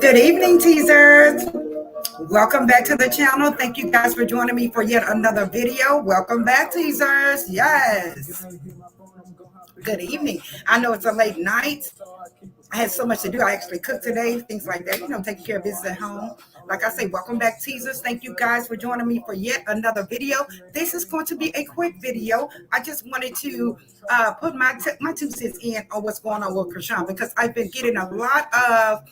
Good evening, teasers. Welcome back to the channel. Thank you guys for joining me for yet another video. Welcome back, teasers. Yes. Good evening. I know it's a late night. I had so much to do. I actually cooked today, things like that, taking care of business at home. Like I say, welcome back, teasers. Thank you guys for joining me for yet another video. This is going to be a quick video. I just wanted to put my 2 cents in on what's going on with Chrisean, because I've been getting a lot of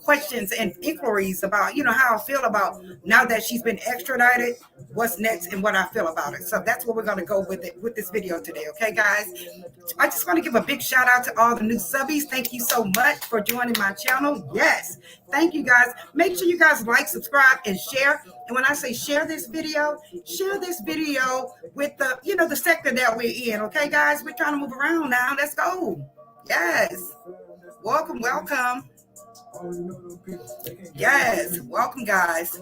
questions and inquiries about, how I feel about now that she's been extradited, what's next and what I feel about it. So that's what we're going to go with this video today. Okay, guys, I just want to give a big shout out to all the new subbies. Thank you so much for joining my channel. Yes, thank you guys. Make sure you guys like, subscribe, and share. And when I say share this video with the sector that we're in. Okay, guys, we're trying to move around now. Let's go. Yes, welcome. Yes, welcome, guys.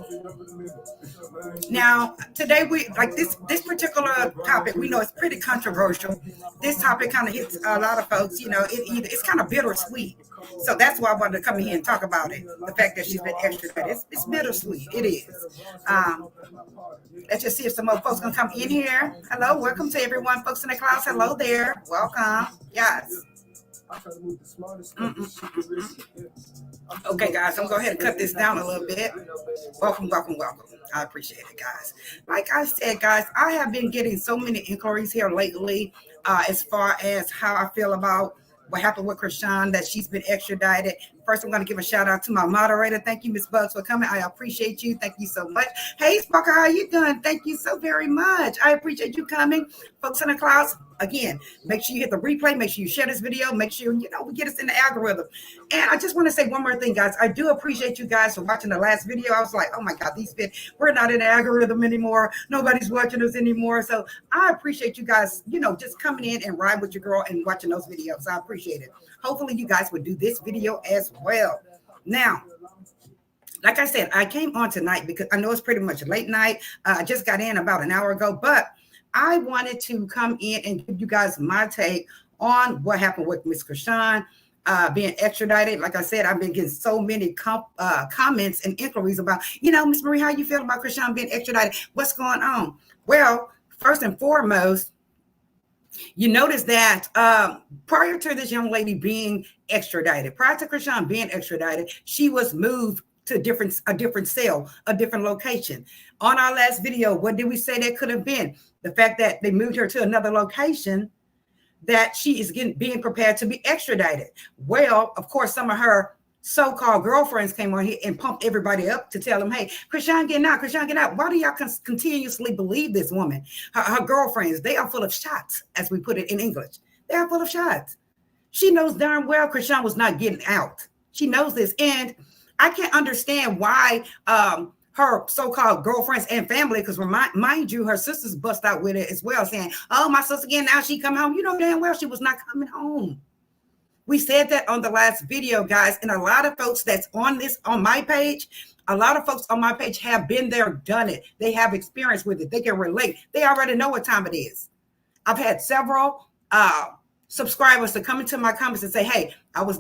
Now today we like this particular topic. We know it's pretty controversial. This topic kind of hits a lot of folks. It's kind of bittersweet. So that's why I wanted to come in here and talk about it. The fact that she's been extradited, it's bittersweet. It is. Let's just see if some more folks gonna come in here. Hello, welcome to everyone, folks in the clouds. Hello there, welcome. Yes. Okay, guys, I'm going to go ahead and cut this down a little bit. Welcome. I appreciate it, guys. Like I said, guys, I have been getting so many inquiries here lately as far as how I feel about what happened with Chrisean, that she's been extradited. First, I'm going to give a shout out to my moderator. Thank you, Miss Bugs, for coming. I appreciate you. Thank you so much. Hey, Sparker, how you doing? Thank you so very much. I appreciate you coming. Folks in the clouds, again, make sure you hit the replay. Make sure you share this video. Make sure, we get us in the algorithm. And I just want to say one more thing, guys. I do appreciate you guys for watching the last video. I was like, oh my God, we're not in the algorithm anymore. Nobody's watching us anymore. So I appreciate you guys, just coming in and ride with your girl and watching those videos. I appreciate it. Hopefully you guys would do this video as well. Now, like I said, I came on tonight because I know it's pretty much a late night. I just got in about an hour ago, but I wanted to come in and give you guys my take on what happened with Miss Chrisean being extradited. Like I said, I've been getting so many comments and inquiries about, Miss Marie, how you feel about Chrisean being extradited? What's going on? Well, first and foremost, you notice that prior to this young lady being extradited, prior to Chrisean being extradited, she was moved to a different cell, a different location. On our last video, what did we say that could have been? The fact that they moved her to another location, that she is being prepared to be extradited. Well, of course, some of her so-called girlfriends came on here and pumped everybody up to tell them, hey, Chrisean getting out. Why do y'all continuously believe this woman? Her girlfriends, they are full of shots, as we put it in English. They are full of shots. She knows darn well Chrisean was not getting out. She knows this. And I can't understand why her so-called girlfriends and family, because mind you, her sisters bust out with it as well, saying, oh, my sister again, now she come home. You know damn well she was not coming home. We said that on the last video, guys, and a lot of folks that's on my page, a lot of folks on my page have been there, done it. They have experience with it. They can relate. They already know what time it is. I've had several subscribers to come into my comments and say, hey, I was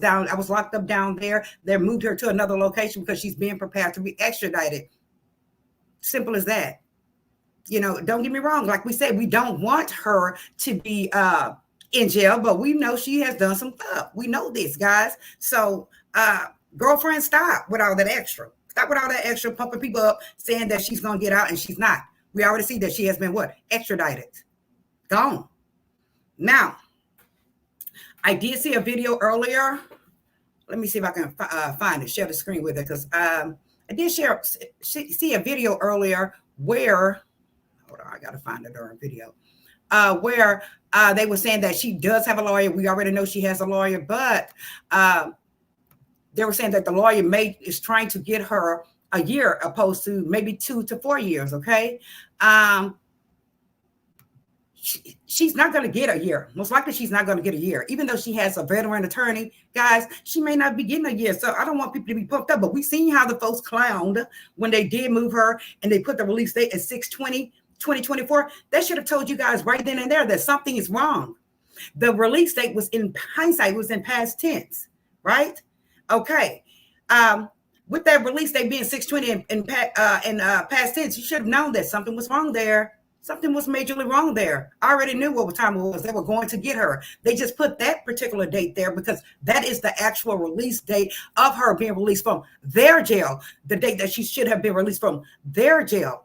locked up down there. They moved her to another location because she's being prepared to be extradited. Simple as that. Don't get me wrong. Like we said, we don't want her to be in jail, but we know she has done some stuff. We know this, guys. So girlfriend, stop with all that extra. Stop with all that extra pumping people up, saying that she's going to get out and she's not. We already see that she has been extradited. Gone. Now, I did see a video earlier. Let me see if I can find it, share the screen with it, because I did see a video earlier where, hold on, I got to find the darn video, where they were saying that she does have a lawyer. We already know she has a lawyer, but they were saying that the lawyer is trying to get her a year opposed to maybe 2 to 4 years, okay? She's not going to get a year. Most likely she's not going to get a year. Even though she has a veteran attorney, guys, she may not be getting a year. So I don't want people to be pumped up, but we've seen how the folks clowned when they did move her and they put the release date at 6/20/2024. They should have told you guys right then and there that something is wrong. The release date was in hindsight, it was in past tense, right? Okay. with that release date being 6/20 and past tense, you should have known that something was wrong there. Something was majorly wrong there. I already knew what time it was. They were going to get her. They just put that particular date there because that is the actual release date of her being released from their jail, the date that she should have been released from their jail.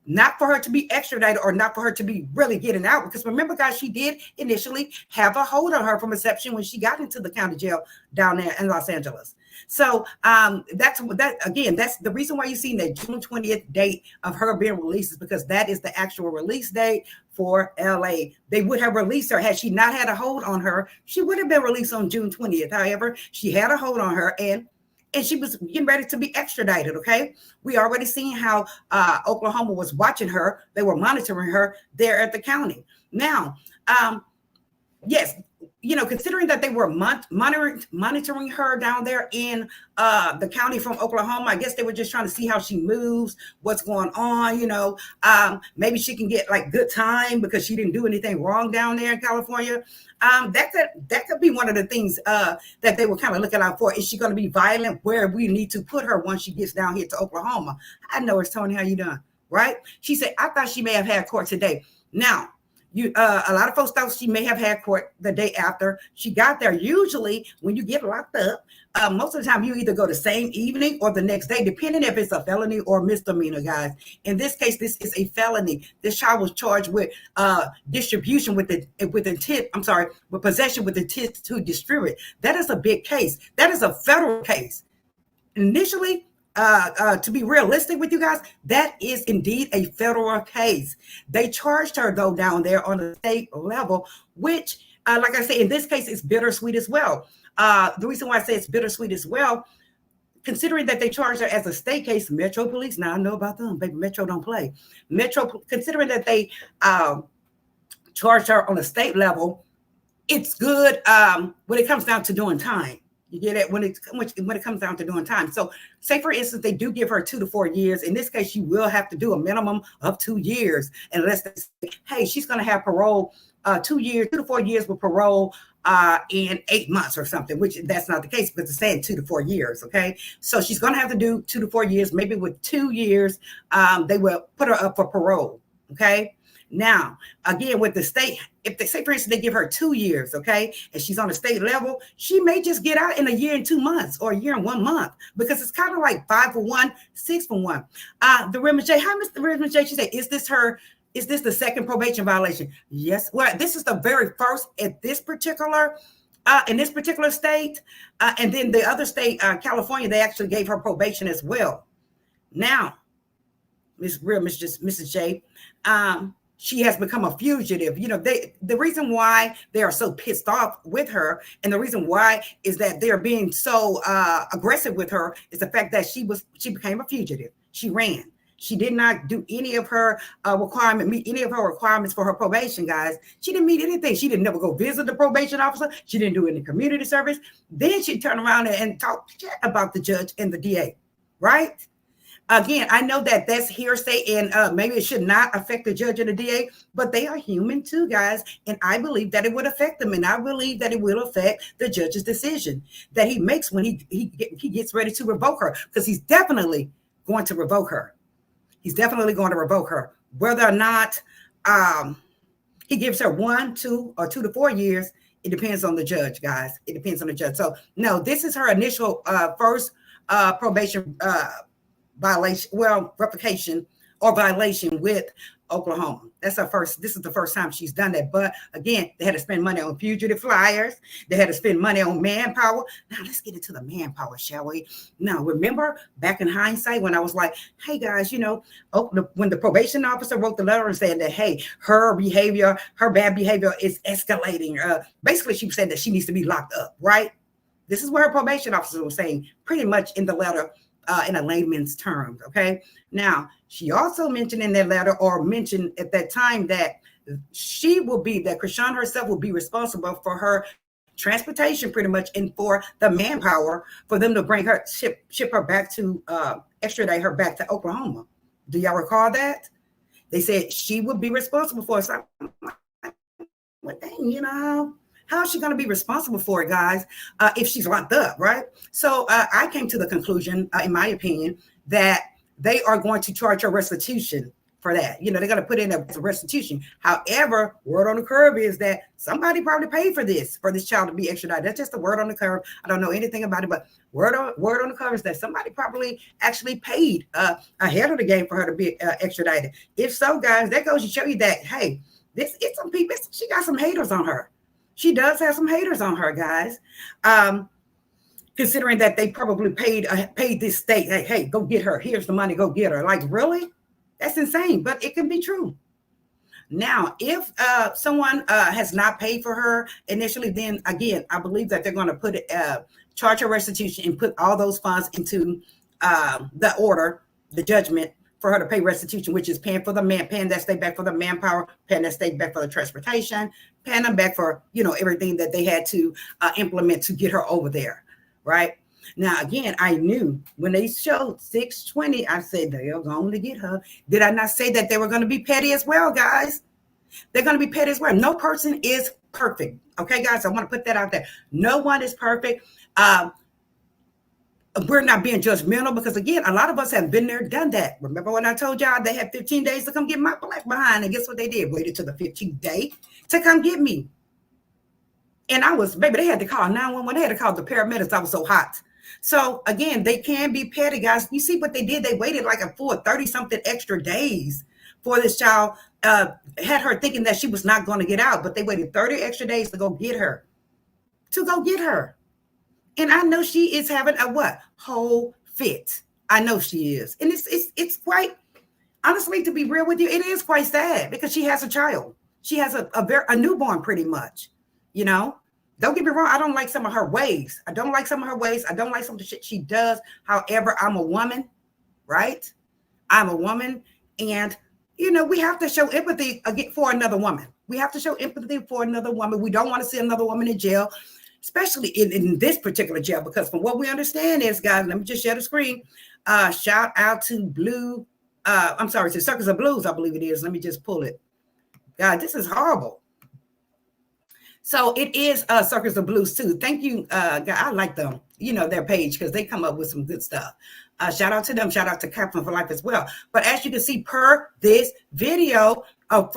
Not for her to be extradited or not for her to be really getting out. Because remember, guys, she did initially have a hold on her from inception when she got into the county jail down there in Los Angeles. So that's the reason why you're seeing that June 20th date of her being released is because that is the actual release date for LA. They would have released her had she not had a hold on her. She would have been released on June 20th. However, she had a hold on her and she was getting ready to be extradited, okay? We already seen how Oklahoma was watching her. They were monitoring her there at the county. Now, yes, considering that they were monitoring her down there in the county from Oklahoma, I guess they were just trying to see how she moves, what's going on, maybe she can get like good time because she didn't do anything wrong down there in California. That could be one of the things that they were kind of looking out for. Is she going to be violent where we need to put her once she gets down here to Oklahoma? I know it's Tony, how you doing? Right? She said, I thought she may have had court today. Now, a lot of folks thought she may have had court the day after she got there. Usually when you get locked up, most of the time you either go the same evening or the next day, depending if it's a felony or misdemeanor, guys. In this case, this is a felony. This child was charged with distribution with possession with intent to distribute. That is a big case. That is a federal case. Initially, to be realistic with you guys, that is indeed a federal case. They charged her though down there on the state level, which, like I say, in this case, it's bittersweet as well. The reason why I say it's bittersweet as well, considering that they charged her as a state case, Metro Police. Now I know about them, baby. Metro don't play. Metro, considering that they charged her on a state level, it's good when it comes down to doing time. You get it when it comes down to doing time. So say, for instance, they do give her 2 to 4 years. In this case, you will have to do a minimum of 2 years unless they say, hey, she's going to have parole 2 to 4 years with parole in 8 months or something, which that's not the case because it's saying 2 to 4 years. Okay. So she's going to have to do 2 to 4 years, maybe with 2 years, they will put her up for parole. Okay. Now, again, with the state, if they say, for instance, they give her 2 years, okay, and she's on the state level, she may just get out in a year and 2 months or a year and 1 month because it's kind of like 5 for 1, 6 for 1. The Raymond J, hi, Mr. Raymond J, she said, is this the second probation violation? Yes. Well, this is the very first at this particular in this particular state. And then the other state, California, they actually gave her probation as well. Now, Mrs. J, she has become a fugitive. The reason why they are so pissed off with her, and the reason why is that they're being so aggressive with her, is the fact that she became a fugitive. She ran. She did not do any of her meet any of her requirements for her probation, guys. She didn't meet anything. She didn't never go visit the probation officer. She didn't do any community service. Then she turned around and talked shit about the judge and the DA, right? Again, I know that that's hearsay and maybe it should not affect the judge and the DA, but they are human too, guys. And I believe that it would affect them. And I believe that it will affect the judge's decision that he makes when he gets ready to revoke her, because he's definitely going to revoke her. He's definitely going to revoke her. Whether or not he gives her 1, 2, or 2 to 4 years, it depends on the judge, guys. It depends on the judge. So, no, this is her initial first probation revocation or violation with Oklahoma. This is the first time she's done that. But again, they had to spend money on fugitive flyers. They had to spend money on manpower. Now let's get into the manpower, shall we? Now, remember back in hindsight when I was like, hey guys, when the probation officer wrote the letter and said that, hey, her bad behavior is escalating. Basically, she said that she needs to be locked up, right? This is what her probation officer was saying pretty much in the letter. In a layman's terms, okay? Now, she also mentioned in that letter, or mentioned at that time, that Chrisean herself will be responsible for her transportation pretty much, and for the manpower for them to bring her, ship her back to, extradite her back to Oklahoma. Do y'all recall that? They said she would be responsible for it. So, well, dang, How is she going to be responsible for it, guys, if she's locked up, right? So I came to the conclusion, in my opinion, that they are going to charge her restitution for that. You know, they're going to put in a restitution. However, word on the curve is that somebody probably paid for this child to be extradited. That's just the word on the curve. I don't know anything about it, but word on the curve is that somebody probably actually paid ahead of the game for her to be extradited. If so, guys, that goes to show you that, hey, it's some people, she got some haters on her. She does have some haters on her, guys. Considering that they probably paid this state, hey, go get her. Here's the money, go get her. Like, really? That's insane, but it can be true. Now, if someone has not paid for her initially, then again, I believe that they're going to put charge her restitution and put all those funds into the order, the judgment for her to pay restitution, which is paying for the paying that state back for the manpower, paying that state back for the transportation, paying them back for, you know, everything that they had to implement to get her over there, right? Now, again, I knew when they showed 620, I said, they're going to get her. Did I not say that they were going to be petty as well, guys? They're going to be petty as well. No person is perfect. Okay, guys, I want to put that out there. No one is perfect. We're not being judgmental because, again, a lot of us have been there, done that. Remember when I told y'all they had 15 days to come get my black behind? And guess what they did? Waited to the 15th day to come get me. And I was, baby, they had to call 911. They had to call the paramedics. I was so hot. So, again, they can be petty, guys. You see what they did? They waited like a full 30-something extra days for this child. Had her thinking that she was not going to get out, but they waited 30 extra days to go get her. And I know she is having a what? Whole fit. I know she is. And it's quite, honestly, to be real with you, it is quite sad because she has a child. She has a newborn pretty much, you know. Don't get me wrong. I don't like some of her ways. I don't like some of the shit she does. However, I'm a woman, right? I'm a woman. And, you know, we have to show empathy for another woman. We have to show empathy for another woman. We don't want to see another woman in jail, especially in this particular jail, because from what we understand is, guys, let me just share the screen. Shout out to to Circus of Blues, I believe it is. Let me just pull it. God, this is horrible. So it is Circus of Blues too. Thank you. I like them, you know, their page because they come up with some good stuff. Shout out to them. Shout out to Captain for Life as well. But as you can see, per this video,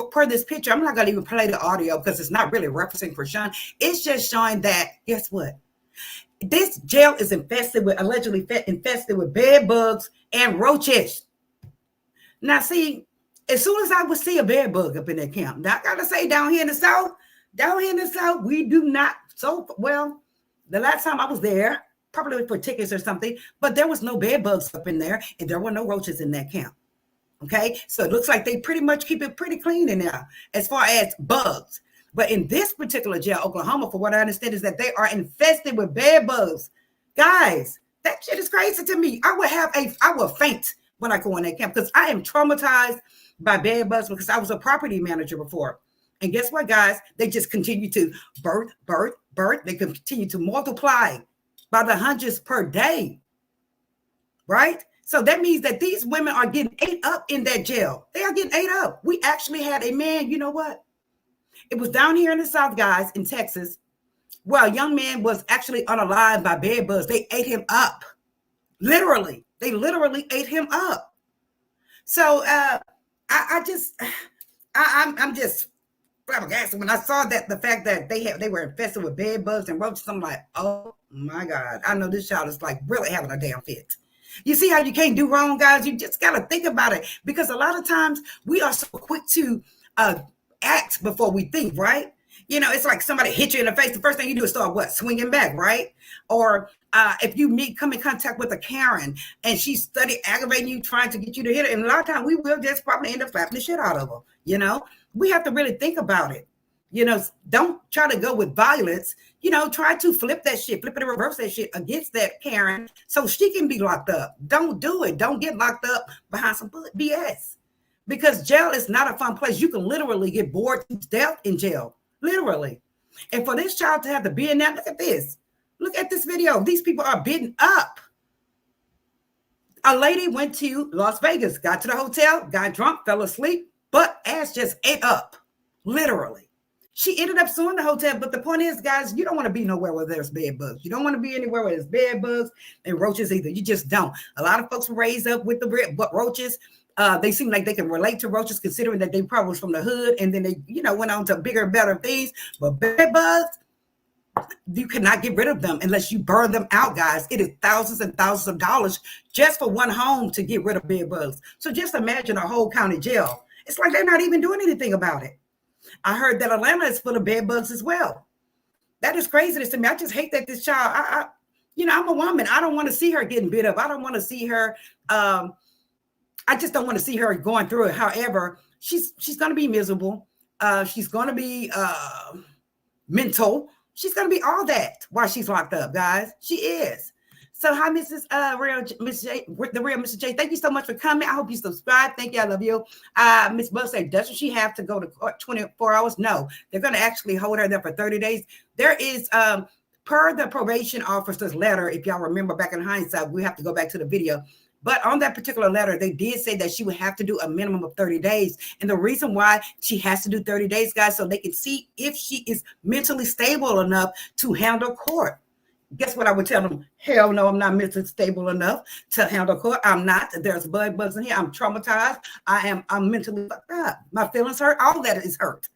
per this picture, I'm not going to even play the audio because it's not really referencing Chrisean. It's just showing that, guess what? This jail is allegedly infested with bed bugs and roaches. Now, see, as soon as I would see a bed bug up in that camp, now I got to say down here in the South, we do not. So, well, the last time I was there, probably for tickets or something, but there was no bed bugs up in there and there were no roaches in that camp. Okay, so it looks like they pretty much keep it pretty clean in there as far as bugs. But in this particular jail, Oklahoma, for what I understand, is that they are infested with bed bugs. Guys, that shit is crazy to me. I will faint when I go in that camp because I am traumatized by bed bugs because I was a property manager before. And guess what, guys? They just continue to birth. They continue to multiply by the hundreds per day, right? So that means that these women are getting ate up in that jail. They are getting ate up. We actually had a man, you know what? It was down here in the South, guys, in Texas, where a young man was actually unalived by bed bugs. They ate him up. Literally. They literally ate him up. So I'm just flabbergasted when I saw that the fact that they were infested with bed bugs and roaches. I'm like, oh my God, I know this child is like really having a damn fit. You see how you can't do wrong, guys? You just got to think about it because a lot of times we are so quick to act before we think, right? You know, it's like somebody hit you in the face. The first thing you do is start what? Swinging back, right? Or if you come in contact with a Karen and she's aggravating you, trying to get you to hit her. And a lot of times we will just probably end up slapping the shit out of her. You know, we have to really think about it. You know, don't try to go with violence. You know, try to flip it and reverse that shit against that Karen so she can be locked up. Don't do it. Don't get locked up behind some BS. Because jail is not a fun place. You can literally get bored to death in jail. Literally. And for this child to have to be in that, look at this. Look at this video. These people are beaten up. A lady went to Las Vegas, got to the hotel, got drunk, fell asleep, but ass just ate up. Literally. She ended up suing the hotel. But the point is, guys, you don't want to be nowhere where there's bed bugs. You don't want to be anywhere where there's bed bugs and roaches either. You just don't. A lot of folks were raised up with the roaches. They seem like they can relate to roaches, considering that they probably was from the hood, and then they, went on to bigger and better things. But bed bugs, you cannot get rid of them unless you burn them out, guys. It is thousands and thousands of dollars just for one home to get rid of bed bugs. So just imagine a whole county jail. It's like they're not even doing anything about it. I heard that Atlanta is full of bed bugs as well. That is craziness to me. I just hate that this child, I'm a woman. I don't want to see her getting bit up. I don't want to see her. I just don't want to see her going through it. However, she's going to be miserable. She's going to be mental. She's going to be all that while she's locked up, guys. She is. So hi, Mrs. Miss J, the real Mr. J. Thank you so much for coming. I hope you subscribe. Thank you. I love you. Miss Bug said, doesn't she have to go to court 24 hours? No, they're going to actually hold her there for 30 days. There is, per the probation officer's letter, if y'all remember back in hindsight, we have to go back to the video. But on that particular letter, they did say that she would have to do a minimum of 30 days. And the reason why she has to do 30 days, guys, so they can see if she is mentally stable enough to handle court. Guess what I would tell them? Hell no, I'm not mentally stable enough to handle court. I'm not. There's bed bugs in here. I'm traumatized. I'm mentally fucked up. My feelings hurt. All that is hurt.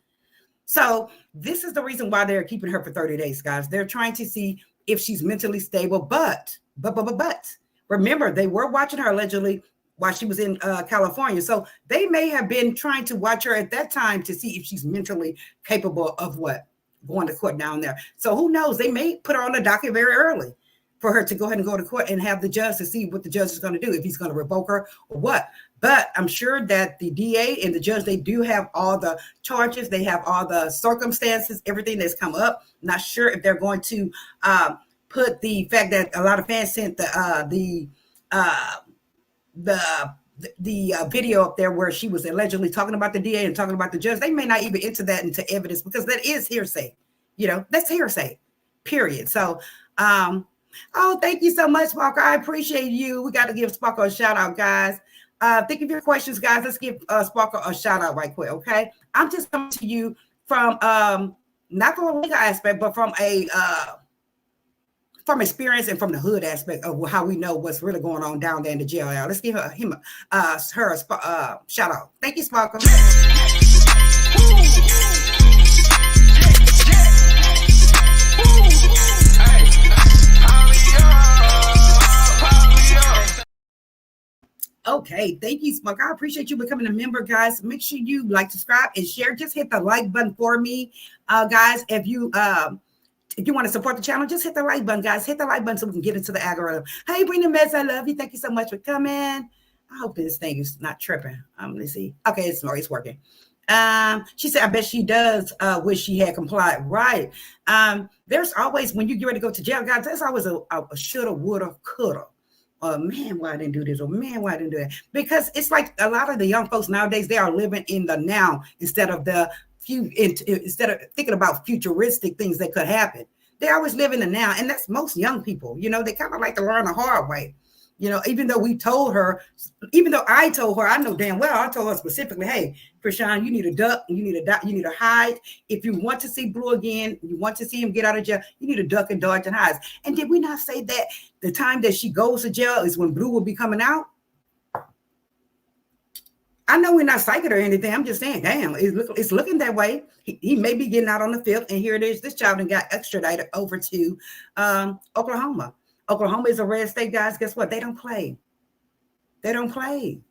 So this is the reason why they're keeping her for 30 days, guys. They're trying to see if she's mentally stable. But remember, they were watching her allegedly while she was in California. So they may have been trying to watch her at that time to see if she's mentally capable of what? Going to court down there. So who knows? They may put her on the docket very early for her to go ahead and go to court and have the judge to see what the judge is going to do, if he's going to revoke her or what. But I'm sure that the DA and the judge, they do have all the charges. They have all the circumstances, everything that's come up. Not sure if they're going to put the fact that a lot of fans sent the video up there where she was allegedly talking about the DA and talking about the judge. They may not even enter that into evidence because that is hearsay. That's hearsay, period. So, thank you so much, Sparkle. I appreciate you. We got to give Sparkle a shout out, guys. Think of your questions, guys. Let's give Sparkle a shout out right quick, okay? I'm just coming to you from not from a legal aspect, but from experience and from the hood aspect of how we know what's really going on down there in the jail. Let's give her a shout out. Thank you, Sparkle. Okay, thank you, Sparkle. I appreciate you becoming a member, guys. Make sure you like, subscribe, and share. Just hit the like button for me, guys. If you want to support the channel, just hit the like button, guys. Hit the like button so we can get into the algorithm. Hey, Bring the Mess, I love you. Thank you so much for coming. I hope this thing is not tripping. Let's see. Okay, it's working. She said, I bet she does wish she had complied. Right. There's always, when you get ready to go to jail, guys, there's always a shoulda, woulda, coulda. Man, why I didn't do this? Or man, why I didn't do that? Because it's like a lot of the young folks nowadays, they are living in the now instead of thinking about futuristic things that could happen. They always live in the now. And that's most young people. They kind of like to learn the hard way. Even though I told her, I know damn well, I told her specifically, hey, Chrisean, you need to duck, you need to hide. If you want to see Blue again, you want to see him get out of jail, you need to duck and dodge and hide. And did we not say that the time that she goes to jail is when Blue will be coming out? I know we're not psychic or anything. I'm just saying, damn, it's looking that way. He may be getting out on the 5th, and here it is. This child got extradited over to Oklahoma. Oklahoma is a red state, guys. Guess what? They don't play. They don't play.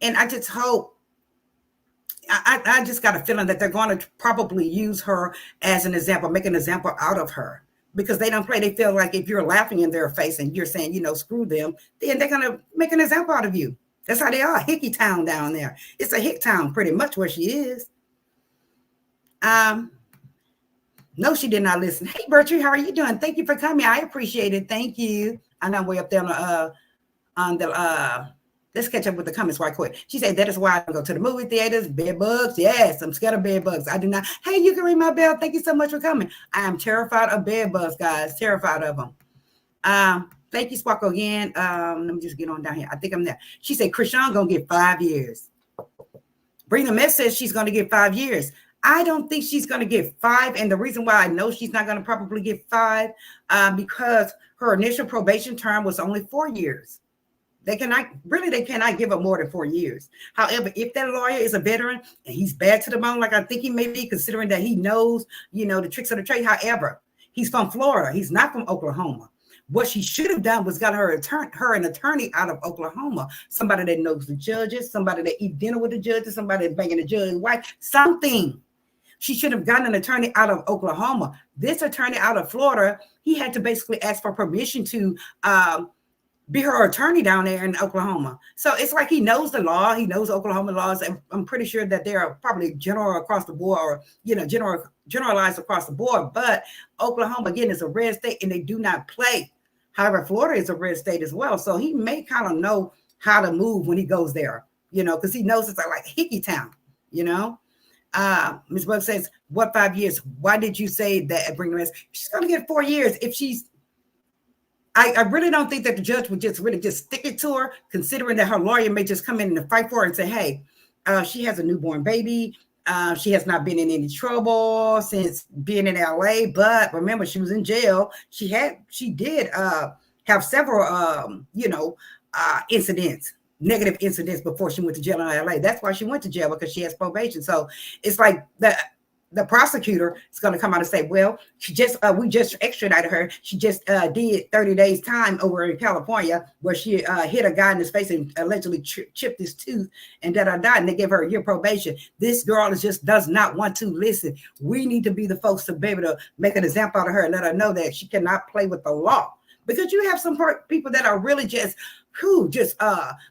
And I just hope, I just got a feeling that they're going to probably use her as an example, make an example out of her. Because they don't play. They feel like if you're laughing in their face and you're saying, screw them, then they're going to make an example out of you. That's how they are. Hickey Town down there. It's a hick town pretty much where she is. No, she did not listen. Hey, Bertrie, how are you doing? Thank you for coming. I appreciate it. Thank you. I know I'm way up there on the let's catch up with the comments right quick. She said, that is why I go to the movie theaters, bed bugs. Yes, I'm scared of bed bugs. I do not. Hey, you can ring my bell. Thank you so much for coming. I am terrified of bed bugs, guys. Terrified of them. Thank you, Sparkle, again. Let me just get on down here. I think I'm there. She said, Chrisean going to get 5 years. Bring the mess says she's going to get 5 years. I don't think she's going to get 5. And the reason why I know she's not going to probably get 5, because her initial probation term was only 4 years. They cannot give her more than 4 years. However, if that lawyer is a veteran and he's bad to the bone, like I think he may be, considering that he knows, the tricks of the trade. However, he's from Florida. He's not from Oklahoma. What she should have done was got her an attorney out of Oklahoma, somebody that knows the judges, somebody that eat dinner with the judges, somebody that's banging the judge's wife, something. She should have gotten an attorney out of Oklahoma. This attorney out of Florida, he had to basically ask for permission to be her attorney down there in Oklahoma. So it's like he knows the law. He knows Oklahoma laws. And I'm pretty sure that they are probably general across the board, or, generalized across the board. But Oklahoma, again, is a red state and they do not play. However, Florida is a red state as well. So he may kind of know how to move when he goes there, because he knows it's like Hickey Town, Ms. Bug says, what 5 years? Why did you say that? Bring the rest? She's going to get 4 years if she's. I really don't think that the judge would just stick it to her, considering that her lawyer may just come in and fight for her and say, hey, she has a newborn baby. She has not been in any trouble since being in LA. But remember, she was in jail. She did have several, negative incidents before she went to jail in LA. That's why she went to jail, because she has probation. So it's like the prosecutor is going to come out and say, well, we just extradited her. She just did 30 days time over in California, where she hit a guy in his face and allegedly chipped his tooth, and and they gave her a year probation. This girl does not want to listen. We need to be the folks to be able to make an example out of her and let her know that she cannot play with the law, because you have some people that are really just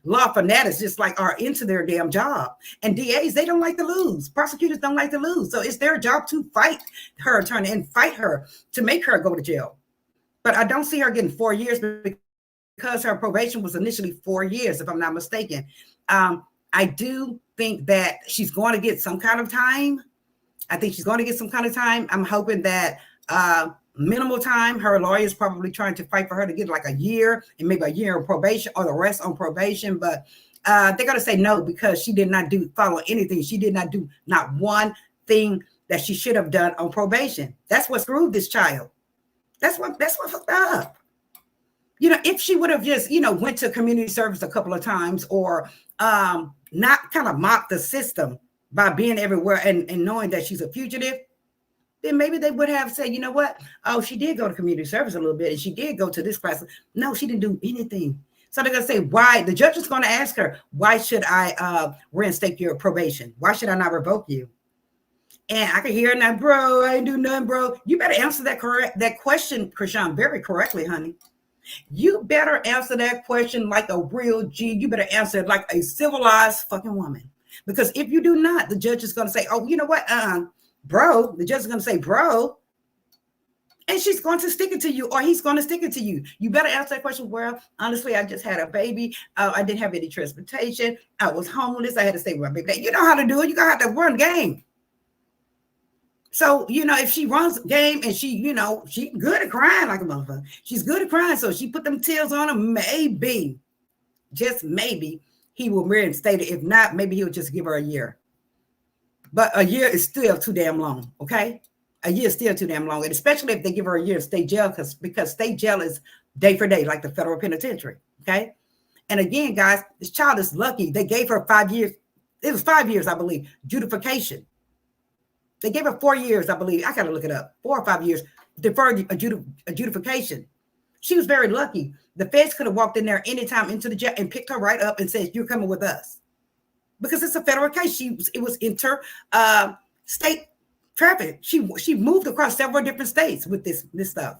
law fanatics, just like are into their damn job. And DAs, they don't like to lose. Prosecutors don't like to lose. So it's their job to fight her attorney and fight her to make her go to jail. But I don't see her getting 4 years, because her probation was initially 4 years, if I'm not mistaken. I do think that she's going to get some kind of time. I'm hoping that minimal time. Her lawyer is probably trying to fight for her to get like a year, and maybe a year of probation, or the rest on probation. But they're going to say no, because she did not follow anything. She did not do not one thing that she should have done on probation. That's what screwed this child. That's what fucked up. If she would have just, went to community service a couple of times, or not kind of mocked the system by being everywhere and knowing that she's a fugitive, then maybe they would have said, you know what? Oh, she did go to community service a little bit, and she did go to this class. No, she didn't do anything. So they're going to say, why? The judge is going to ask her, why should I reinstate your probation? Why should I not revoke you? And I can hear now, bro, I ain't do nothing, bro. You better answer that question, Chrisean, very correctly, honey. You better answer that question like a real G. You better answer it like a civilized fucking woman. Because if you do not, the judge is going to say, oh, you know what? Bro, the judge is going to say, bro, and she's going to stick it to you, or he's going to stick it to you. You better answer that question. Well, honestly, I just had a baby. I didn't have any transportation. I was homeless. I had to stay with my baby. You know how to do it. You got to have to run game. So, if she runs game and she good at crying like a motherfucker. She's good at crying. So she put them tears on him. Maybe, just maybe, he will reinstate it. If not, maybe he'll just give her a year. But a year is still too damn long, okay? A year is still too damn long, and especially if they give her a year of state jail, because state jail is day for day, like the federal penitentiary, okay? And again, guys, this child is lucky. They gave her 5 years. It was 5 years, I believe, adjudication. They gave her 4 years, I believe. I got to look it up. 4 or 5 years, deferred adjudication. She was very lucky. The feds could have walked in there anytime into the jail and picked her right up and said, you're coming with us. Because it's a federal case. It was state traffic. She moved across several different states with this stuff.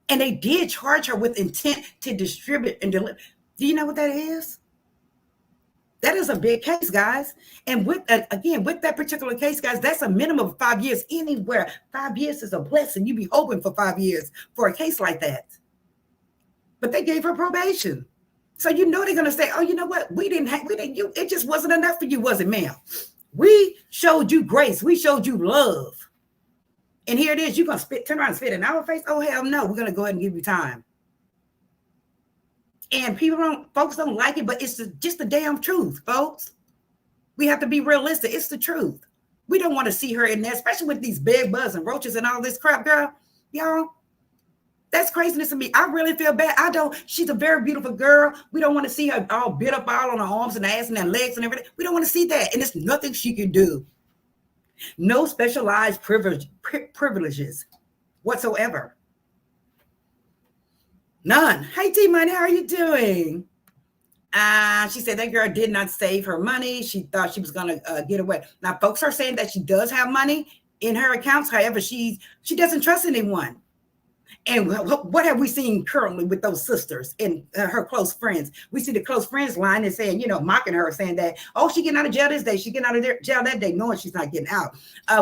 And they did charge her with intent to distribute and deliver. Do you know what that is? That is a big case, guys. And with that particular case, guys, that's a minimum of 5 years anywhere. 5 years is a blessing. You be hoping for 5 years for a case like that. But they gave her probation. So they're going to say, oh, you know what? It just wasn't enough for you, was it, ma'am? We showed you grace. We showed you love. And here it is. You're going to turn around and spit in our face? Oh, hell no. We're going to go ahead and give you time. And folks don't like it, but it's just the damn truth, folks. We have to be realistic. It's the truth. We don't want to see her in there, especially with these bed bugs and roaches and all this crap, girl. Y'all, that's craziness to me. I really feel bad. She's a very beautiful girl. We don't want to see her all bit up all on her arms and ass and her legs and everything. We don't want to see that. And there's nothing she can do. No specialized privileges whatsoever. None. Hey, T-Money, how are you doing? She said that girl did not save her money. She thought she was going to get away. Now, folks are saying that she does have money in her accounts. However, she doesn't trust anyone. And what have we seen currently with those sisters and her close friends? We see the close friends line and saying, mocking her, saying that, oh, she getting out of jail this day. She getting out of jail that day, knowing she's not getting out.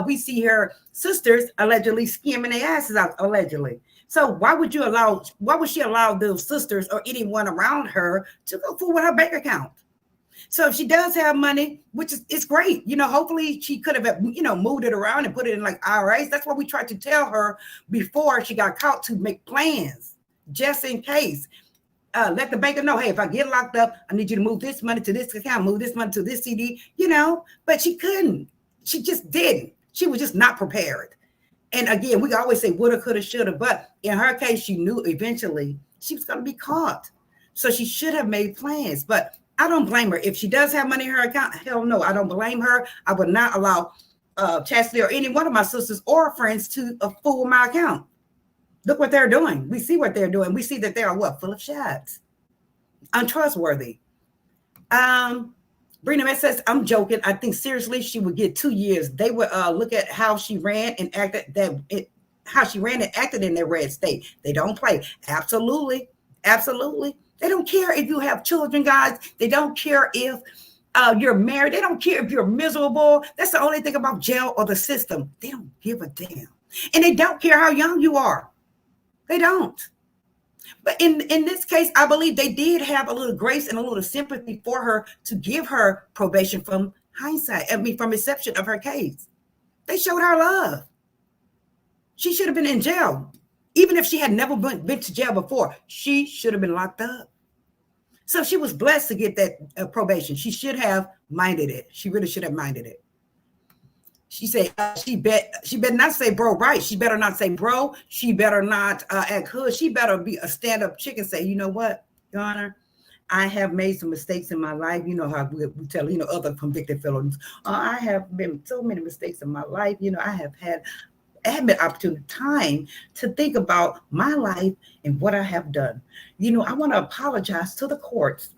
We see her sisters allegedly skimming their asses out, allegedly. So why would she allow those sisters or anyone around her to go fool with her bank account? So if she does have money, which is great, hopefully she could have, moved it around and put it in like IRAs. That's what we tried to tell her before she got caught, to make plans just in case. Let the banker know, hey, if I get locked up, I need you to move this money to this account, move this money to this CD, but she couldn't. She just didn't. She was just not prepared. And again, we always say woulda, coulda, shoulda, but in her case, she knew eventually she was going to be caught. So she should have made plans, but I don't blame her. If she does have money in her account, hell no, I don't blame her. I would not allow Chastity or any one of my sisters or friends to fool my account. Look what they're doing. We see what they're doing. We see that they are full of shots. Untrustworthy. Brina says, I'm joking. I think seriously she would get 2 years. They would look at how she ran and acted in their red state. They don't play. Absolutely. Absolutely. They don't care if you have children, guys. They don't care if you're married. They don't care if you're miserable. That's the only thing about jail or the system. They don't give a damn. And they don't care how young you are. They don't. But in this case, I believe they did have a little grace and a little sympathy for her to give her probation from hindsight. From inception of her case. They showed her love. She should have been in jail. Even if she had never been to jail before, she should have been locked up. So she was blessed to get that probation. She should have minded it. She really should have minded it. She said she better not say bro right. She better not say bro. She better not act hood. She better be a stand-up chick and say, you know what, Your Honor, I have made some mistakes in my life. You know how we tell, other convicted felons. I have been so many mistakes in my life. I have had opportunity time to think about my life and what I have done. I want to apologize to the courts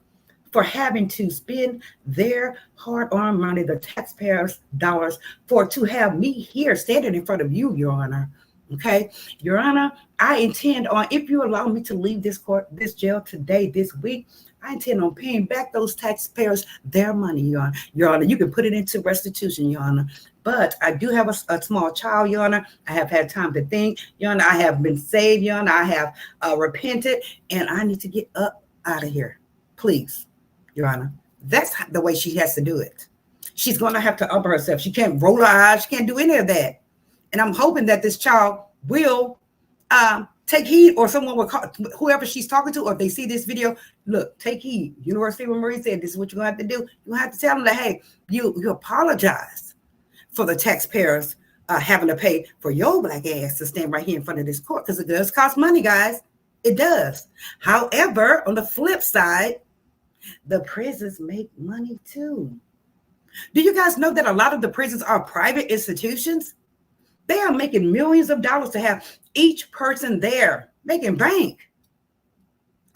for having to spend their hard-earned money, the taxpayers' dollars, to have me here standing in front of you, Your Honor. Okay, Your Honor, I intend on, if you allow me to leave this jail today, this week, I intend on paying back those taxpayers their money, Your Honor. You can put it into restitution, Your Honor. But I do have a small child, Your Honor. I have had time to think, Your Honor. I have been saved, Your Honor. I have repented, and I need to get up out of here. Please, Your Honor. That's the way she has to do it. She's going to have to up herself. She can't roll her eyes. She can't do any of that. And I'm hoping that this child will take heed, or someone will call, whoever she's talking to, or if they see this video, look, take heed. University of Marie said, this is what you're going to have to do. You have to tell them that, hey, you apologize for the taxpayers having to pay for your black ass to stand right here in front of this court, because it does cost money, guys. It does. However, on the flip side, the prisons make money too. Do you guys know that a lot of the prisons are private institutions? They are making millions of dollars to have each person there making bank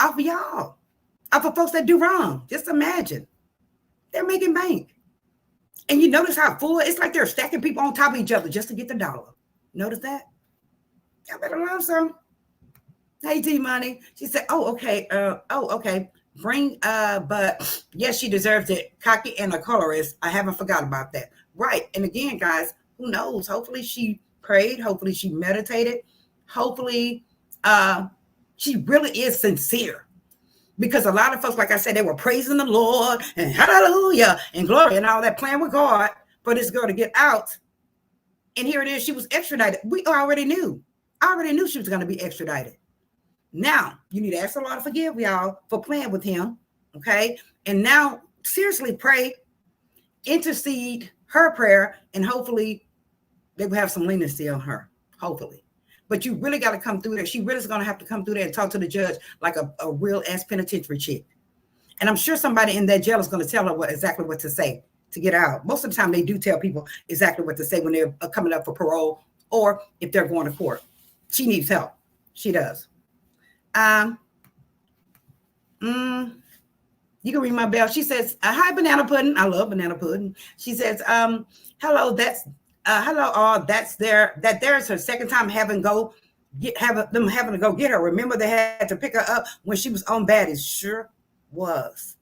off of y'all, off of folks that do wrong. Just imagine. They're making bank. And you notice how full, it's like they're stacking people on top of each other just to get the dollar. Notice that? Y'all better learn some. Hey, T-Money. She said, oh, okay. Okay. But yes, she deserves it. Cocky and a colorist. I haven't forgot about that. Right. And again, guys, who knows? Hopefully she prayed. Hopefully she meditated. Hopefully she really is sincere. Because a lot of folks, like I said, they were praising the Lord and hallelujah and glory and all that, playing with God for this girl to get out. And here it is. She was extradited. We already knew. I already knew she was going to be extradited. Now, you need to ask the Lord to forgive y'all for playing with him. Okay. And now seriously pray, intercede, her prayer, and hopefully they will have some leniency on her. Hopefully. But you really got to come through there. She really is going to have to come through there and talk to the judge like a real ass penitentiary chick. And I'm sure somebody in that jail is going to tell her exactly what to say to get out. Most of the time, they do tell people exactly what to say when they're coming up for parole or if they're going to court. She needs help. She does. You can ring my bell. She says, hi, Banana Pudding. I love Banana Pudding. She says, hello, hello, all. There's her second time having to go get her. Remember, they had to pick her up when she was on baddies. Sure was.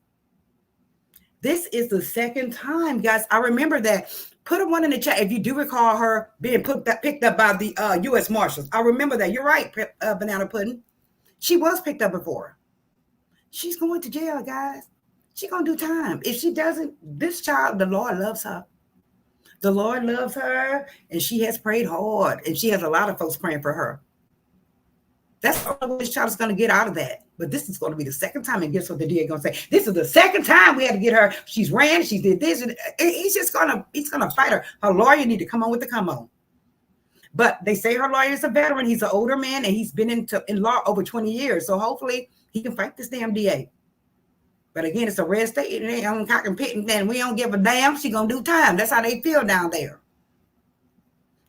This is the second time, guys. I remember that. Put a one in the chat if you do recall her being picked up by the U.S. Marshals. I remember that. You're right, Banana Pudding. She was picked up before. She's going to jail, guys. She's going to do time. If she doesn't, this child, the Lord loves her. The Lord loves her, and she has prayed hard, and she has a lot of folks praying for her. That's the only way this child is going to get out of that. But this is going to be the second time, and guess what the DA going to say? This is the second time we had to get her. She's ran, she did this, and he's going to fight her. Her lawyer need to come on with the come on. But they say her lawyer is a veteran. He's an older man, and he's been in law over 20 years. So hopefully he can fight this damn DA. But again, it's a red state, and they on cock and pit, and we don't give a damn. She gonna do time. That's how they feel down there.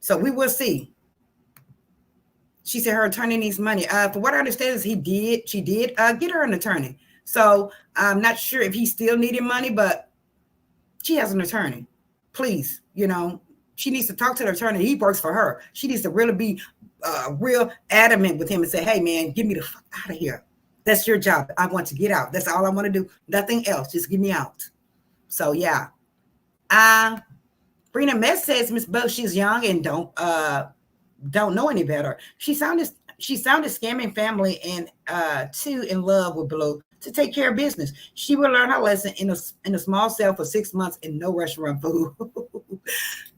So we will see. She said her attorney needs money. For what I understand is she did get her an attorney. So I'm not sure if he still needed money, but she has an attorney. Please, she needs to talk to the attorney. He works for her. She needs to really be real adamant with him and say, hey, man, get me the fuck out of here. That's your job. I want to get out. That's all I want to do. Nothing else. Just get me out. So, yeah. Brina Mess says Miss Bug, she's young and don't know any better. She sounded scamming family and too in love with Blue to take care of business. She will learn her lesson in a small cell for 6 months and no restaurant food.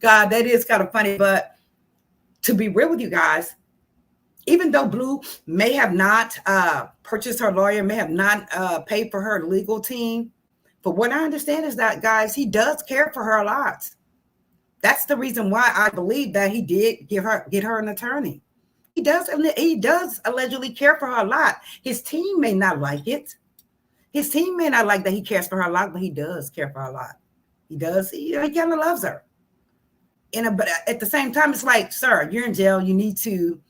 God, that is kind of funny. But to be real with you guys, even though Blue may have not purchased her lawyer, may have not paid for her legal team, but what I understand is that, guys, he does care for her a lot. That's the reason why I believe that he did get her an attorney. He does allegedly care for her a lot. His team may not like it. His team may not like that he cares for her a lot, but he does care for her a lot. He does. He kind of loves her. But at the same time, it's like, sir, you're in jail. You need to,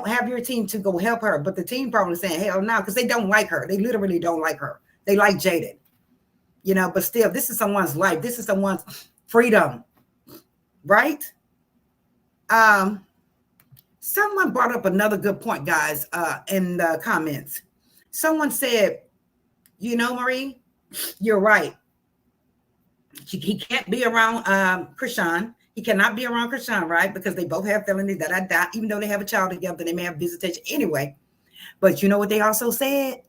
have your team to go help her. But the team probably saying, hell no, because they don't like her. They literally don't like her. They like Jaden. But still, this is someone's life. This is someone's freedom. Right? Someone brought up another good point, guys, in the comments. Someone said, Marie, you're right. He can't be around Chrisean. He cannot be around Chrisean, right? Because they both have felonies that I doubt, even though they have a child together, they may have visitation anyway. But you know what they also said?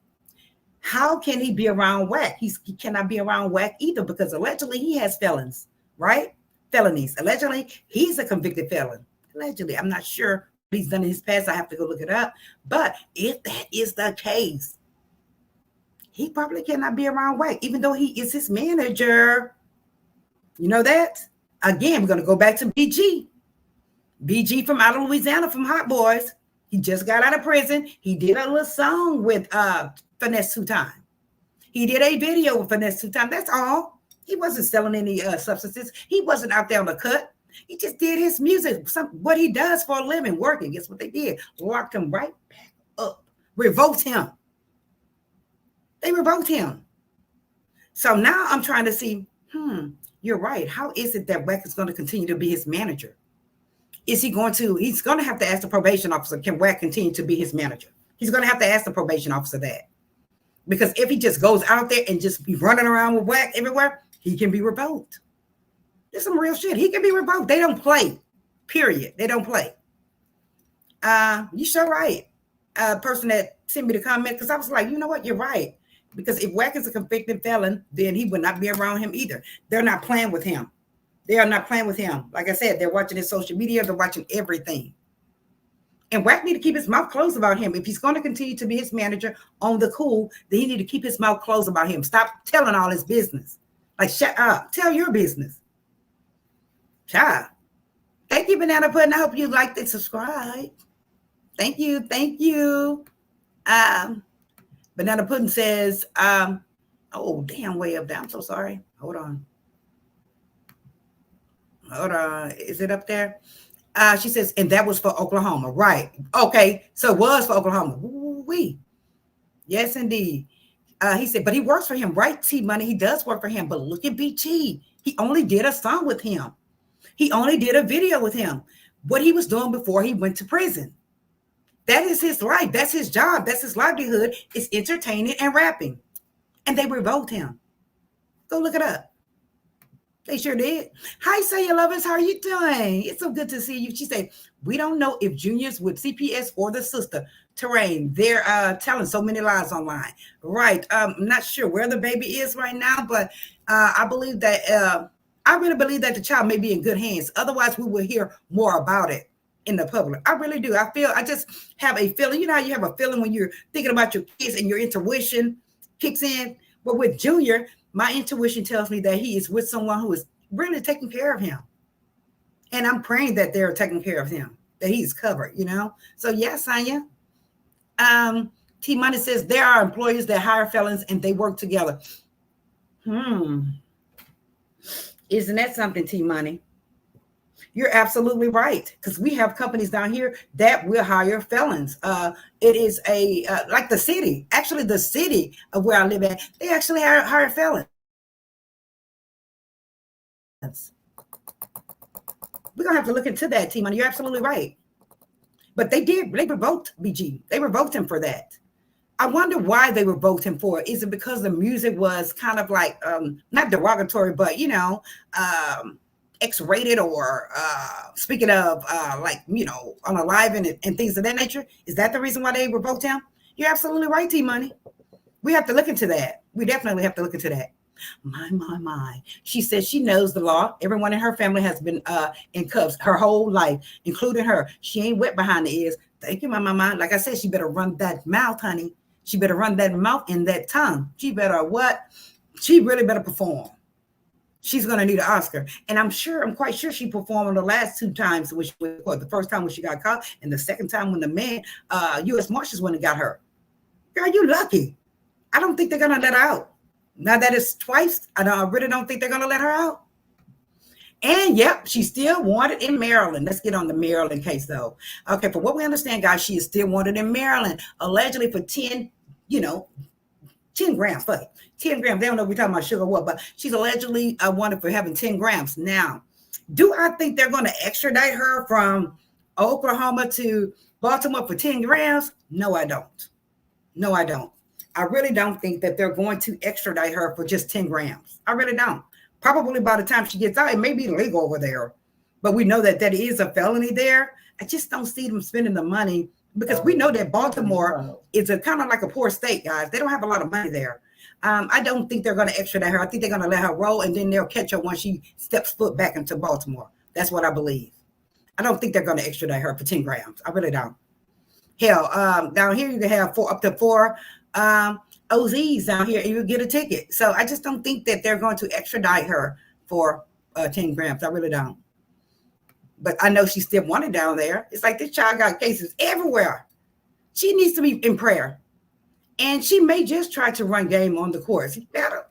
How can he be around WAC? He cannot be around WAC either because allegedly he has felons, right? Felonies. Allegedly, he's a convicted felon. Allegedly, I'm not sure what he's done in his past. I have to go look it up. But if that is the case, he probably cannot be around WAC, even though he is his manager. You know that? Again, we're going to go back to BG. BG from out of Louisiana, from Hot Boys. He just got out of prison. He did a little song with Finesse Two Time. He did a video with Finesse Two Time. That's all. He wasn't selling any substances. He wasn't out there on the cut. He just did his music, what he does for a living, working. Guess what they did? Locked him right back up. Revoked him. They revoked him. So now I'm trying to see, you're right. How is it that WAC is going to continue to be his manager? He's going to have to ask the probation officer, can WAC continue to be his manager? He's going to have to ask the probation officer that. Because if he just goes out there and just be running around with WAC everywhere, he can be revoked. There's some real shit. He can be revoked. They don't play. Period. They don't play. You sure right. Person that sent me the comment, because I was like, you know what? You're right. Because if WAC is a convicted felon, then he would not be around him either. They're not playing with him. They are not playing with him. Like I said, they're watching his social media. They're watching everything. And WAC need to keep his mouth closed about him. If he's going to continue to be his manager on the cool, then he need to keep his mouth closed about him. Stop telling all his business. Like, shut up. Tell your business. Child. Thank you, Banana Pudding. I hope you liked and subscribe. Thank you. Thank you. Banana Pudding says, oh, damn, way up there. I'm so sorry. Hold on. Is it up there? She says, and that was for Oklahoma. Right. Okay. So it was for Oklahoma. Woo-wee. Yes, indeed. He said, but he works for him, right? T Money. He does work for him. But look at BG. He only did a song with him. He only did a video with him. What he was doing before he went to prison. That is his life. That's his job. That's his livelihood. It's entertaining and rapping. And they revoked him. Go look it up. They sure did. Hi, Say Your Lovers. How are you doing? It's so good to see you. She said, we don't know if Junior's with CPS or the sister. Terrain. They're telling so many lies online. Right. I'm not sure where the baby is right now, but I believe that I really believe that the child may be in good hands. Otherwise, we will hear more about it in the public. I really do. I just have a feeling. You know how you have a feeling when you're thinking about your kids and your intuition kicks in? But with Junior, my intuition tells me that he is with someone who is really taking care of him. And I'm praying that they're taking care of him, that he's covered, you know? So yes, Sonia. T Money says there are employers that hire felons and they work together. Isn't that something, T Money? You're absolutely right. Because we have companies down here that will hire felons. It is like the city, actually the city of where I live at, they actually hire felons. We're going to have to look into that, T Money. You're absolutely right. But they revoked BG. They revoked him for that. I wonder why they revoked him for it. Is it because the music was kind of like, not derogatory, but, you know, X-rated or speaking of like, you know, unalive and things of that nature? Is that the reason why they revoked him? You're absolutely right, T-Money. We have to look into that. We definitely have to look into that. My. She says she knows the law. Everyone in her family has been in cuffs her whole life, including her. She ain't wet behind the ears. Thank you, my mama. Like I said, she better run that mouth, honey. She better run that mouth and that tongue. She better what? She really better perform. She's going to need an Oscar. And I'm quite sure she performed the last two times, which was the first time when she got caught and the second time when the man, U.S. Marshals went and got her. Girl, you lucky. I don't think they're going to let her out. Now that it's twice, I really don't think they're going to let her out. And yep, she's still wanted in Maryland. Let's get on the Maryland case though. Okay, for what we understand, guys, she is still wanted in Maryland, allegedly for 10 grams. Fuck it. 10 grams. They don't know if we're talking about sugar or what, but she's allegedly wanted for having 10 grams. Now, do I think they're going to extradite her from Oklahoma to Baltimore for 10 grams? No, I don't. No, I don't. I really don't think that they're going to extradite her for just 10 grams. I really don't. Probably by the time she gets out, it may be legal over there. But we know that is a felony there. I just don't see them spending the money because we know that Baltimore is a kind of like a poor state, guys. They don't have a lot of money there. I don't think they're going to extradite her. I think they're going to let her roll, and then they'll catch her once she steps foot back into Baltimore. That's what I believe. I don't think they're going to extradite her for 10 grams. I really don't. Hell, down here you can have up to four OZs down here, and you get a ticket. So I just don't think that they're going to extradite her for 10 grams. I really don't. But I know she's still wanted down there. It's like this child got cases everywhere. She needs to be in prayer. And she may just try to run game on the courts. Better.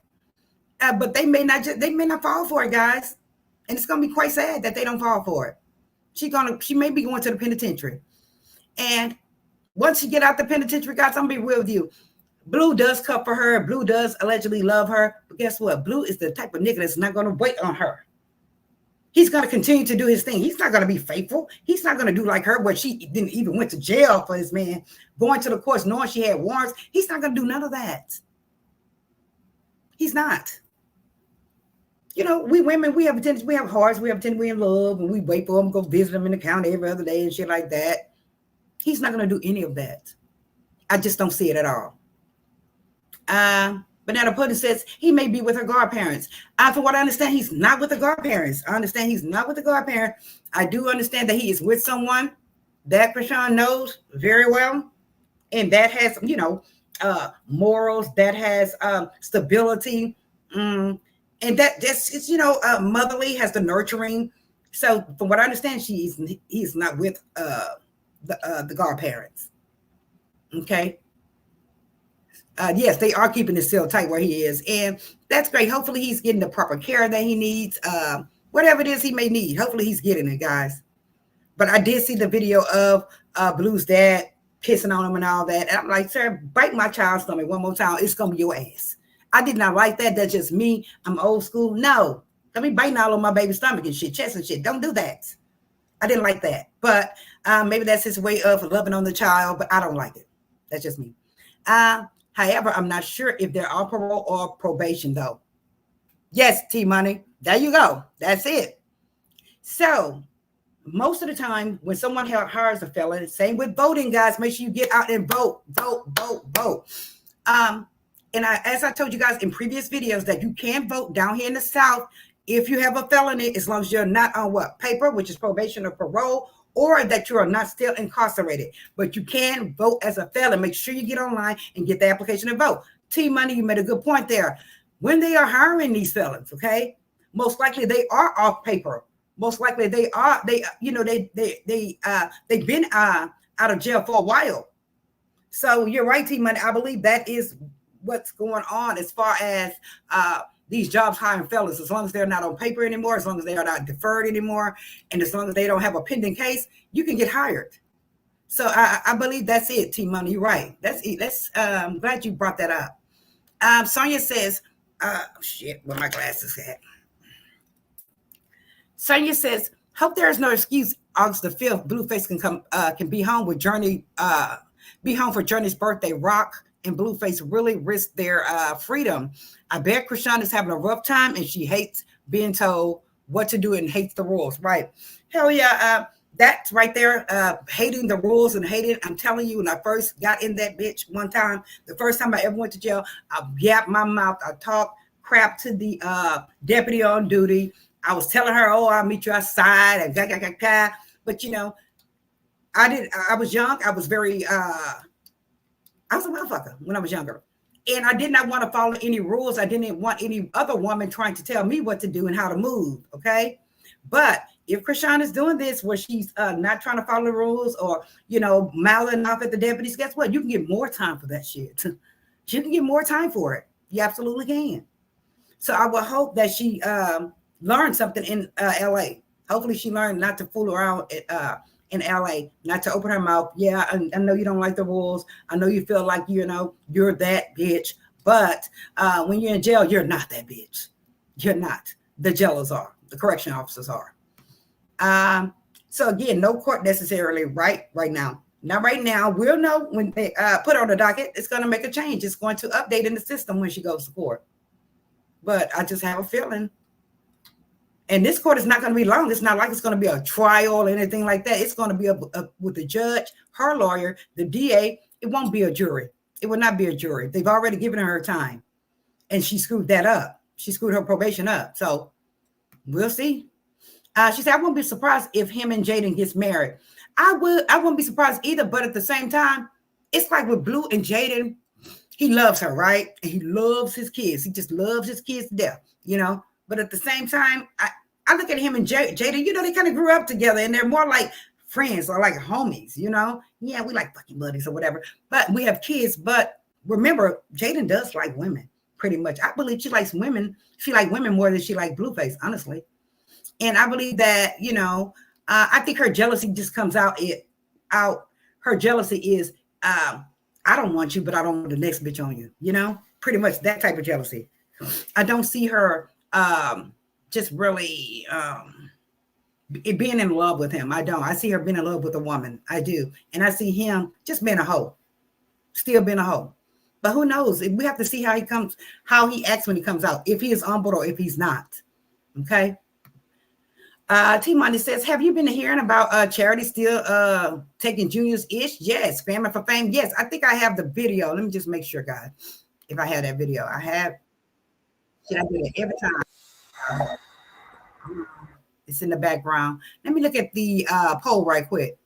But they may not fall for it, guys. And it's going to be quite sad that they don't fall for it. She may be going to the penitentiary. And once she get out the penitentiary, guys, I'm going to be real with you. Blue does cut for her. Blue does allegedly love her. But guess what? Blue is the type of nigga that's not going to wait on her. He's going to continue to do his thing. He's not going to be faithful. He's not going to do like her, but she didn't even went to jail for this man, going to the courts knowing she had warrants. He's not going to do none of that. He's not. You know, we women, we have attention, we have hearts, we have attention, we in love, and we wait for him, go visit him in the county every other day and shit like that. He's not going to do any of that. I just don't see it at all. Banana Pudding says he may be with her godparents. From what I understand, he's not with the godparents. I understand he's not with the godparent. I do understand that he is with someone that Chrisean knows very well, and that has, morals, that has stability, and that's it's motherly, has the nurturing So from what I understand, he's not with the godparents. Okay. Yes, they are keeping it still tight where he is, and that's great. Hopefully, he's getting the proper care that he needs. Whatever it is he may need, hopefully he's getting it, guys. But I did see the video of Blue's dad pissing on him and all that. And I'm like, sir, bite my child's stomach one more time. It's going to be your ass. I did not like that. That's just me. I'm old school. No. Don't be biting all on my baby's stomach and shit, chest and shit. Don't do that. I didn't like that. But maybe that's his way of loving on the child, but I don't like it. That's just me. However, I'm not sure if they're on parole or probation, though. Yes, T-Money. There you go. That's it. So most of the time when someone hires a felon, same with voting, guys, make sure you get out and vote. And as I told you guys in previous videos, that you can vote down here in the South if you have a felony, as long as you're not on paper, which is probation or parole, or that you are not still incarcerated. But you can vote as a felon. Make sure you get online and get the application and vote. T-Money, you made a good point there. When they are hiring these felons, okay, most likely they are off paper. Most likely they've been out of jail for a while. So you're right, T-Money. I believe that is what's going on as far as these jobs hiring fellas. As long as they're not on paper anymore, as long as they are not deferred anymore, and as long as they don't have a pending case, you can get hired. So I believe that's it, T-Money. You're right. That's it. I'm glad you brought that up. Sonia says, shit, where my glasses at? Sonia says, hope there is no excuse. August the 5th, Blueface can be home with Journey, be home for Journey's birthday. Rock and Blueface really risk their freedom. I bet Chrisean is having a rough time and she hates being told what to do and hates the rules. Right. Hell yeah. That's right there. Hating the rules and hating. I'm telling you, when I first got in that bitch one time, the first time I ever went to jail, I yapped my mouth. I talked crap to the deputy on duty. I was telling her, oh, I'll meet you outside. And But, you know, I was young. I was very, I was a motherfucker when I was younger. And I did not want to follow any rules. I didn't want any other woman trying to tell me what to do and how to move. Okay. But if Chrisean is doing this where she's not trying to follow the rules or, you know, mouthing off at the deputies, guess what? You can get more time for that shit. You can get more time for it. You absolutely can. So I will hope that she learned something in LA. Hopefully she learned not to fool around in LA, not to open her mouth. Yeah, I know you don't like the rules. I know you feel like, you know, you're that bitch. But when you're in jail, you're not that bitch. You're not. The jailers are. The correction officers are. So again, no court necessarily right now. Not right now. We'll know when they put her on the docket. It's going to make a change. It's going to update in the system when she goes to court. But I just have a feeling. And this court is not going to be long. It's not like it's going to be a trial or anything like that. It's going to be with the judge, her lawyer, the DA. It won't be a jury. It will not be a jury. They've already given her time. And she screwed that up. She screwed her probation up. So we'll see. She said, I won't be surprised if him and Jaden gets married. I won't be surprised either. But at the same time, it's like with Blue and Jaden, he loves her, right? And he loves his kids. He just loves his kids to death, you know? But at the same time, I look at him and Jaden, you know, they kind of grew up together and they're more like friends or like homies, you know? Yeah, we like fucking buddies or whatever. But we have kids. But remember, Jaden does like women pretty much. I believe she likes women. She likes women more than she likes Blueface, honestly. And I believe that, you know, I think her jealousy just comes out. Her jealousy is, I don't want you, but I don't want the next bitch on you. You know, pretty much that type of jealousy. I don't see her just really being in love with him. I don't. I see her being in love with a woman. I do. And I see him just being a hoe, still being a hoe. But who knows? We have to see how he acts when he comes out, if he is on board or if he's not. Okay. T-Money says, have you been hearing about Charity still taking Junior's ish? Yes. Family for Fame. Yes. I think I have the video. Let me just make sure, guys. If I have that video. I have. Should I do it every time? It's in the background. Let me look at the poll right quick.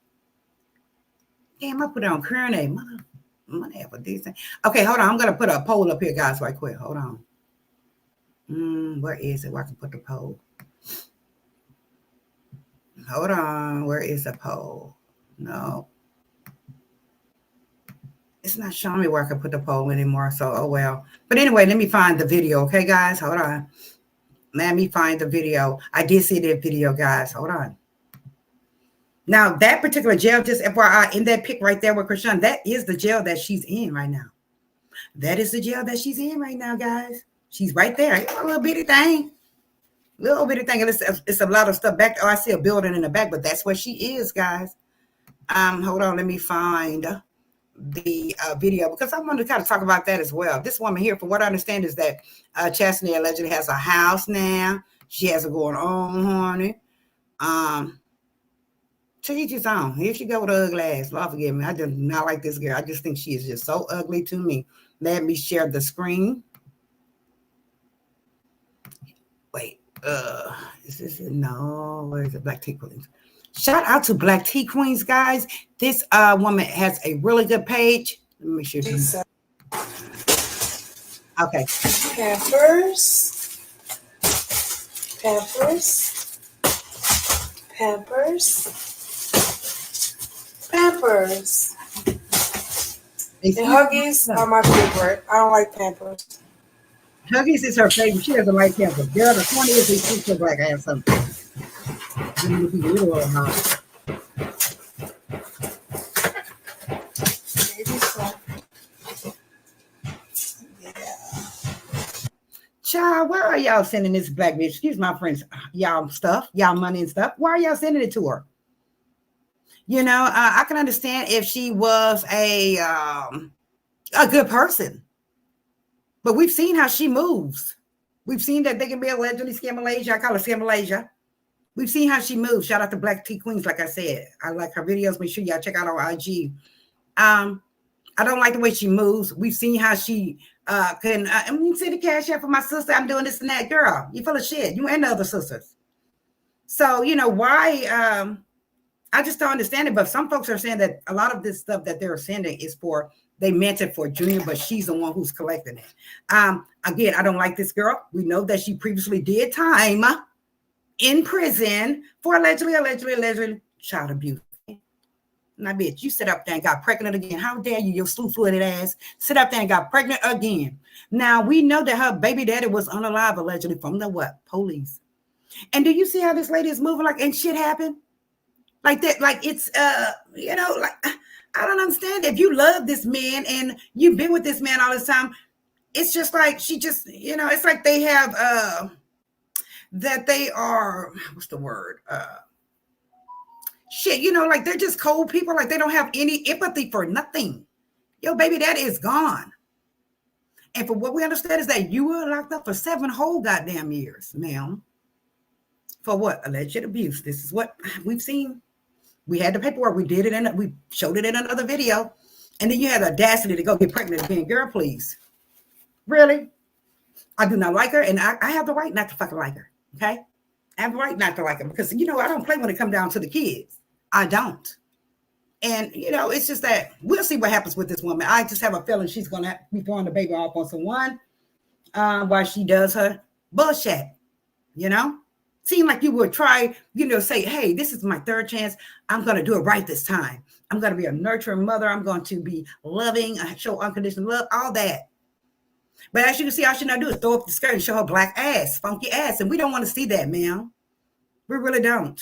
Damn, I put it on current A. Money have a decent. Okay, hold on. I'm going to put a poll up here, guys, right quick. Hold on. Where is it? Where I can put the poll? Hold on. Where is the poll? No. It's not showing me where I can put the poll anymore. So, oh well. But anyway, let me find the video. Okay, guys? Hold on. Let me find the video. I did see that video, guys. Hold on. Now, that particular jail, just FYI, in that pic right there with Chrisean, that is the jail that she's in right now. That is the jail that she's in right now, guys. She's right there. It's a little bitty thing. Little bitty thing. And it's a lot of stuff back there. Oh, I see a building in the back, but that's where she is, guys. Hold on. Let me find the video because I want to kind of talk about that as well. This woman here, from what I understand, is that Chastity allegedly has a house now. She has it going on, honey. To each his own. Here she go with her ugly ass. Lord forgive me. I do not like this girl. I just think she is just so ugly to me. Let me share the screen. Wait. Is this it? No. Where is it? Black Tea Queens. Shout out to Black Tea Queens, guys. This woman has a really good page. Let me make sure. Okay. Pampers. Pampers. Pampers. Pampers. And Huggies are my favorite. I don't like Pampers. Huggies is her favorite. She doesn't like Pampers. Girl, the 20 is she feels like I have something. You need to be little or not. Maybe so. Yeah. Child, where are y'all sending this black bitch? Excuse my friends, y'all stuff, y'all money and stuff. Why are y'all sending it to her? You know, I can understand if she was a good person, but we've seen how she moves. We've seen that they can be allegedly scam Malaysia. I call it scam Malaysia. We've seen how she moves. Shout out to Black Tea Queens. Like I said, I like her videos. Make sure y'all check out her IG. I don't like the way she moves. We've seen how she can. You see the cash out for my sister. I'm doing this and that. Girl, you full of shit. You and the other sisters. So you know why? I just don't understand it. But some folks are saying that a lot of this stuff that they're sending is for, they meant it for Junior, but she's the one who's collecting it. Again, I don't like this girl. We know that she previously did time in prison for allegedly child abuse. Now, bitch, you sit up there and got pregnant again. How dare you, your slew-footed ass, sit up there and got pregnant again. Now, we know that her baby daddy was unalive, allegedly, from the what? Police. And do you see how this lady is moving like, and shit happened? Like that, like it's, you know, like, I don't understand. If you love this man and you've been with this man all this time, it's just like, she just, you know, it's like they have, that they are, what's the word? Shit, you know, like they're just cold people. Like they don't have any empathy for nothing. Your baby daddy is gone. And for what we understand is that you were locked up for 7 whole goddamn years, ma'am. For what? Alleged abuse. This is what we've seen. We had the paperwork. We did it, and we showed it in another video. And then you had the audacity to go get pregnant again. Girl, please. Really? I do not like her, and I have the right not to fucking like her. Okay? I have the right not to like her because, you know, I don't play when it comes down to the kids. I don't. And, you know, it's just that we'll see what happens with this woman. I just have a feeling she's going to be throwing the baby off on someone while she does her bullshit, you know? Seem like you would try, you know, say, hey, this is my 3rd chance. I'm going to do it right this time. I'm going to be a nurturing mother. I'm going to be loving, show unconditional love, all that. But as you can see, all she not do is throw up the skirt and show her black ass, funky ass. And we don't want to see that, ma'am. We really don't.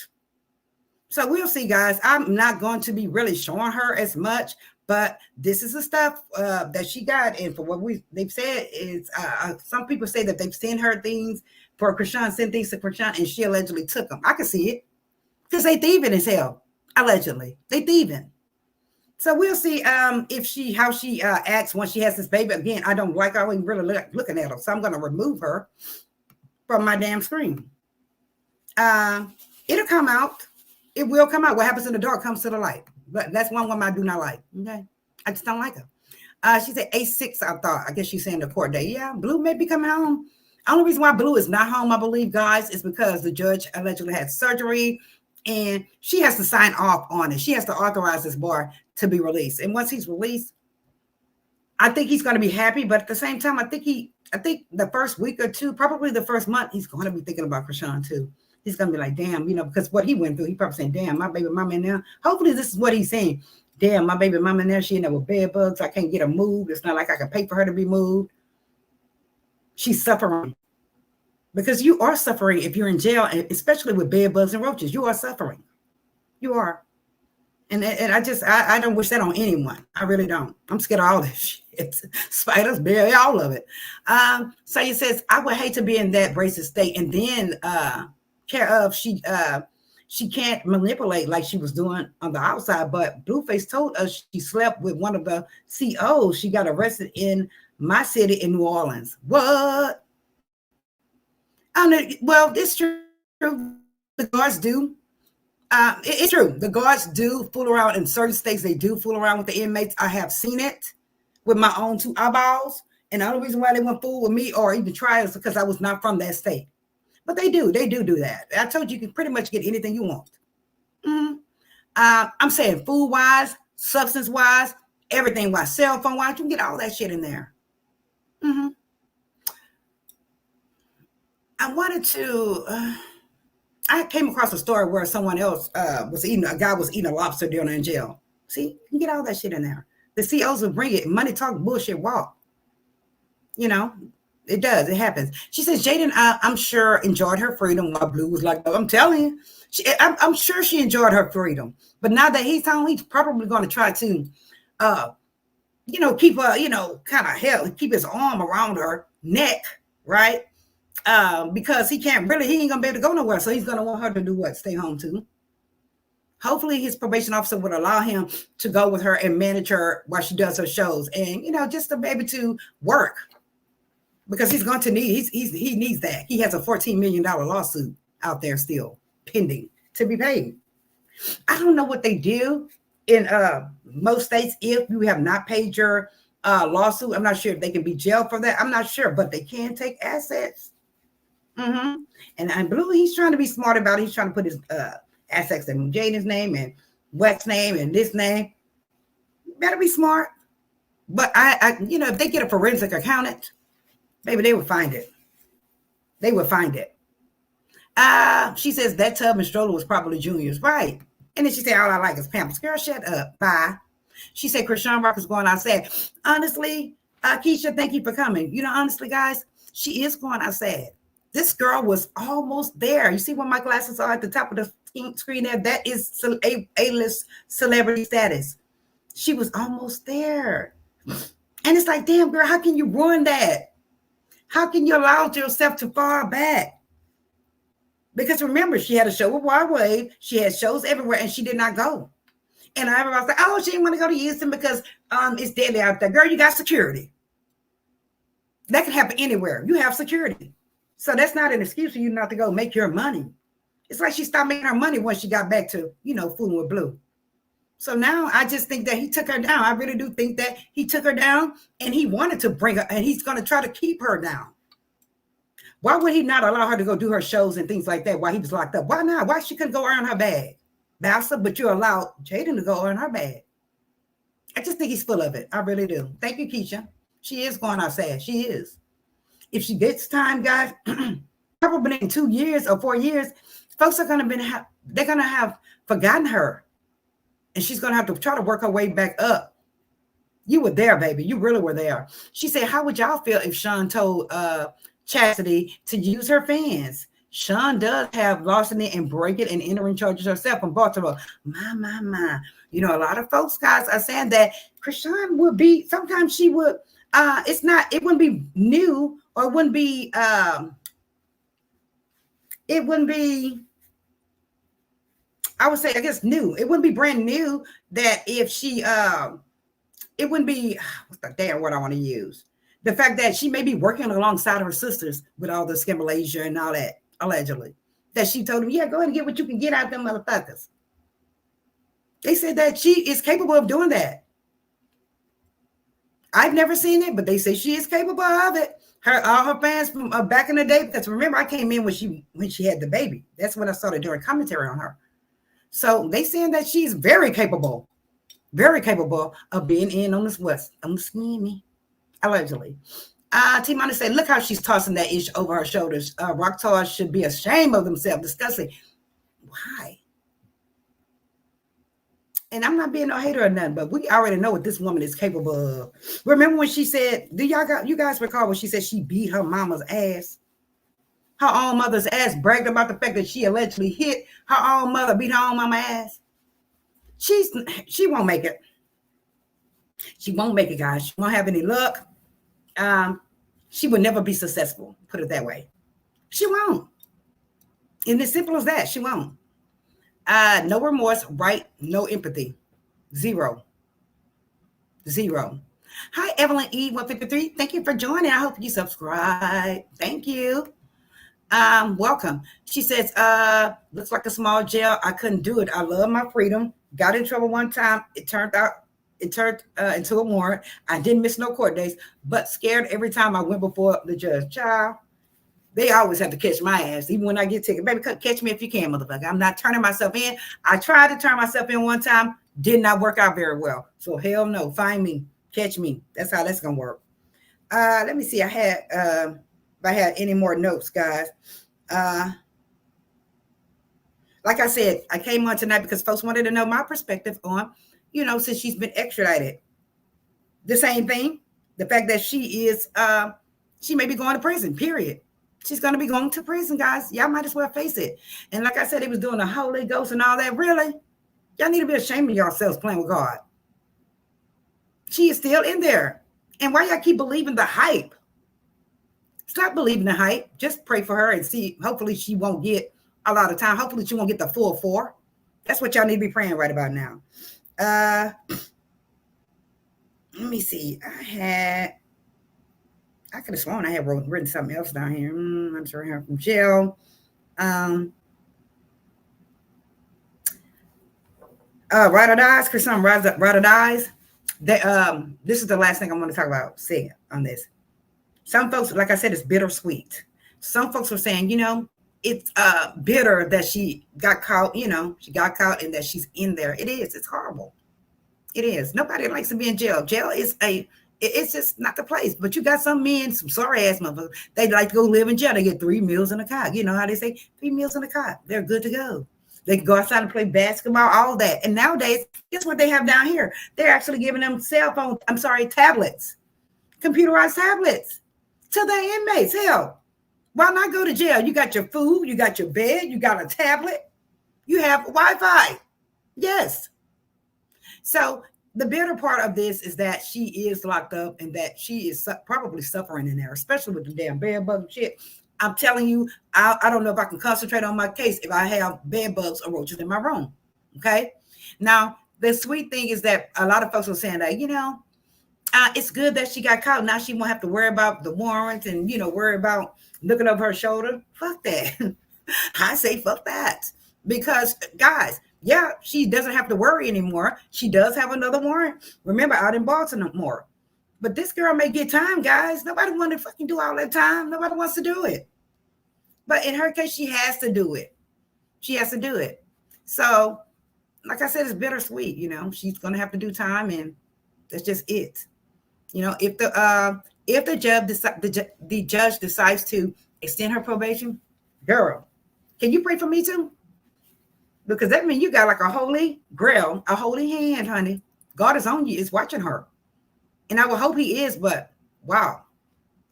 So we'll see, guys. I'm not going to be really showing her as much, but this is the stuff that she got. And for what they've said is some people say that they've sent her things for Chrisean, sent things to Chrisean, and she allegedly took them. I can see it because they thieving as hell. Allegedly, they thieving. So we'll see if how she acts once she has this baby. Again, I don't like her. I'm really looking at her, so I'm going to remove her from my damn screen. It'll come out. It will come out. What happens in the dark comes to the light. But that's one woman I do not like. Okay, I just don't like her. She said A6. I thought. I guess she's saying the court day. Yeah, Blue may be coming home. Only reason why Blue is not home, I believe, guys, is because the judge allegedly had surgery, and she has to sign off on it. She has to authorize this boy to be released. And once he's released, I think he's going to be happy. But at the same time, I think the first week or two, probably the first month, he's going to be thinking about Chrisean too. He's gonna be like, damn, because what he went through, he probably saying, damn, my baby mama in there. Hopefully this is what he's saying. Damn, my baby mama in there, she in there with bed bugs. I can't get her moved. It's not like I can pay for her to be moved. She's suffering. Because you are suffering if you're in jail, especially with bed bugs and roaches. You are suffering. You are. And I don't wish that on anyone. I really don't. I'm scared of all this shit. Spiders, bears, all of it. So he says, I would hate to be in that abrasive state. And then care of she can't manipulate like she was doing on the outside. But Blueface told us she slept with one of the COs. She got arrested in my city in New Orleans. What? Well, it's true. The guards do. It's true. The guards do fool around in certain states. They do fool around with the inmates. I have seen it with my own two eyeballs. And the only reason why they went fool with me or even try is because I was not from that state. But they do that. I told you can pretty much get anything you want. Mm-hmm. I'm saying food-wise, substance-wise, everything-wise, cell phone-wise. You can get all that shit in there. Mm-hmm. I wanted to... I came across a story where someone else a guy was eating a lobster down in jail. See, you can get all that shit in there. The COs will bring it. Money talk, bullshit walk. It does. It happens. She says, Jaden, I'm sure enjoyed her freedom while Blue was like, I'm telling you, I'm sure she enjoyed her freedom. But now that he's home, he's probably going to try to, keep her, keep his arm around her neck, right? Because he ain't gonna be able to go nowhere. So he's gonna want her to do what? Stay home too. Hopefully his probation officer would allow him to go with her and manage her while she does her shows, and just to be able to work, because he's going to need he needs that. He has a $14 million lawsuit out there still pending to be paid. I don't know what they do in most states if you have not paid your lawsuit. I'm not sure if they can be jailed for that. I'm not sure, but they can take assets. Mm-hmm. And Blue, he's trying to be smart about it. He's trying to put his assets in Jaden's name and Wex's name and this name. Better be smart. But if they get a forensic accountant, maybe they would find it. They would find it. She says that tub and stroller was probably Junior's, right? And then she said, all I like is Pampers. Girl, shut up. Bye. She said, Chrisean Rock is going outside. Honestly, Keisha, thank you for coming. Honestly, guys, she is going outside. This girl was almost there. You see where my glasses are at the top of the screen there? That is A-list celebrity status. She was almost there. And it's like, damn, girl, how can you ruin that? How can you allow yourself to fall back? Because remember, she had a show with Wild Wave. She had shows everywhere, and she did not go. And I was like, oh, she didn't want to go to Houston because it's deadly out there. Girl, you got security. That can happen anywhere. You have security. So that's not an excuse for you not to go make your money. It's like she stopped making her money once she got back to, fooling with Blue. So now I just think that he took her down. I really do think that he took her down and he wanted to bring her, and he's going to try to keep her down. Why would he not allow her to go do her shows and things like that while he was locked up? Why not? Why she couldn't go earn her bag? Bastard, but you allowed Jaden to go earn her bag. I just think he's full of it. I really do. Thank you, Keisha. She is going outside. She is. If she gets time, guys, probably in 2 years or 4 years, folks are going to they're going to have forgotten her. And she's going to have to try to work her way back up. You were there, baby. You really were there. She said, how would y'all feel if Sean told Chastity to use her fans? Sean does have larceny and breaking and entering charges herself from Baltimore. My. A lot of folks, guys, are saying that Chrisean would be, sometimes she would, it wouldn't be new, or it wouldn't be, I would say, I guess, new. It wouldn't be brand new that if she, it wouldn't be, what's the damn word I want to use? The fact that she may be working alongside her sisters with all the scamalasia and all that, allegedly. That she told him, yeah, go ahead and get what you can get out of them motherfuckers. They said that she is capable of doing that. I've never seen it, but they say she is capable of it. All her fans from back in the day, because remember, I came in when she had the baby. That's when I started doing commentary on her. So they saying that she's very capable of being in on this West, on the skinny, allegedly. T-Money said, look how she's tossing that ish over her shoulders. Rock Toss should be ashamed of themselves. Disgusting. Why? And I'm not being no hater or nothing, but we already know what this woman is capable of. Remember when she said, you guys recall when she said she beat her mama's ass? Her own mother's ass, bragged about the fact that she allegedly hit her own mother, beat her own mama ass. She won't make it. She won't make it, guys. She won't have any luck. She will never be successful, put it that way. She won't. And as simple as that, she won't. No remorse, right? No empathy. Zero. Hi, Evelyn E153. Thank you for joining. I hope you subscribe. Thank you. Welcome. She says, looks like a small jail. I couldn't do it. I love my freedom. Got in trouble one time. It turned into a warrant. I didn't miss no court days, but scared every time I went before the judge. Child, they always have to catch my ass, even when I get ticket. Baby, catch me if you can, motherfucker. I'm not turning myself in. I tried to turn myself in one time. Did not work out very well. So hell no. Find me. Catch me. That's how that's going to work. Let me see. If I had any more notes, guys. Like I said, I came on tonight because folks wanted to know my perspective on, since she's been extradited. The same thing. The fact that she may be going to prison, period. She's going to be going to prison, guys. Y'all might as well face it. And like I said, he was doing the Holy Ghost and all that. Really? Y'all need to be ashamed of yourselves playing with God. She is still in there. And why y'all keep believing the hype? Stop believing the hype. Just pray for her and see. Hopefully she won't get a lot of time. Hopefully she won't get the full 4. That's what y'all need to be praying right about now. Let me see. I could have sworn I had written something else down here. I'm sure I have from jail. Ride or dies, Chrisean, ride or dies. This is the last thing I want to talk about saying on this. Some folks, like I said, it's bittersweet. Some folks were saying, it's bitter that she got caught, she got caught and that she's in there. It is. It's horrible. It is. Nobody likes to be in jail. Jail is it's just not the place. But you got some men, some sorry ass motherfuckers, they like to go live in jail. They get 3 meals in a cot. You know how they say 3 meals in a cot. They're good to go. They can go outside and play basketball, all that. And nowadays, guess what they have down here? They're actually giving them tablets, computerized tablets to the inmates. Hell, why not go to jail? You got your food, you got your bed, you got a tablet, you have Wi-Fi. Yes. So the bitter part of this is that she is locked up and that she is probably suffering in there, especially with the damn bedbug shit. I'm telling you, I don't know if I can concentrate on my case if I have bed bugs or roaches in my room. Okay. Now, the sweet thing is that a lot of folks are saying that, it's good that she got caught. Now she won't have to worry about the warrant and, worry about looking over her shoulder. Fuck that. I say fuck that. Because, guys, yeah, she doesn't have to worry anymore. She does have another warrant. Remember, out in Baltimore. But this girl may get time, guys. Nobody wants to fucking do all that time. Nobody wants to do it. But in her case, she has to do it. She has to do it. So, like I said, it's bittersweet. She's going to have to do time, and that's just it. If the judge decides to extend her probation, girl, can you pray for me too? Because that means you got like a holy grail, a holy hand, honey. God is on you. Is watching her. And I will hope he is, but wow.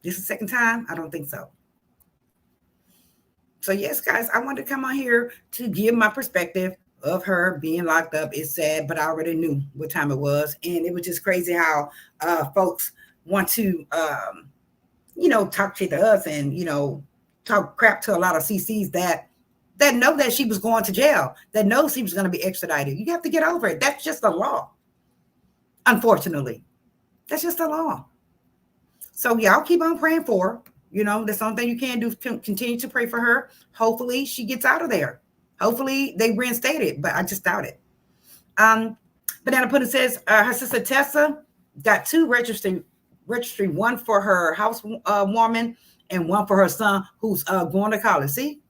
This is the second time? I don't think so. So yes, guys, I wanted to come on here to give my perspective of her being locked up. It's sad, but I already knew what time it was. And it was just crazy how folks want to, talk shit to us and, talk crap to a lot of CCs that know that she was going to jail, that knows she was going to be extradited. You have to get over it. That's just the law. Unfortunately, that's just the law. So y'all keep on praying for her. That's the only thing you can do. Continue to pray for her. Hopefully she gets out of there. Hopefully they reinstate it, but I just doubt it. Banana Pudding says her sister Tessa got 2 registry, one for her house woman and one for her son who's going to college. See?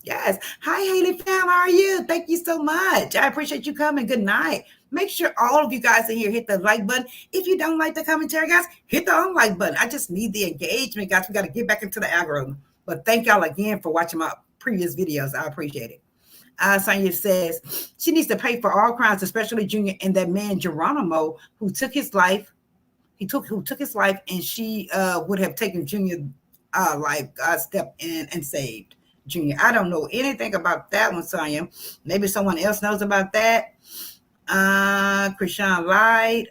Yes. Hi, Haley fam. How are you? Thank you so much. I appreciate you coming. Good night. Make sure all of you guys in here hit the like button. If you don't like the commentary, guys, hit the unlike button. I just need the engagement, guys. We got to get back into the algorithm. But thank y'all again for watching my previous videos. I appreciate it. Sonia says she needs to pay for all crimes, especially Junior and that man Geronimo who took his life. Who took his life, and she would have taken Junior life. God stepped in and saved Junior. I don't know anything about that one, Sonia. Maybe someone else knows about that. Chrisean lied.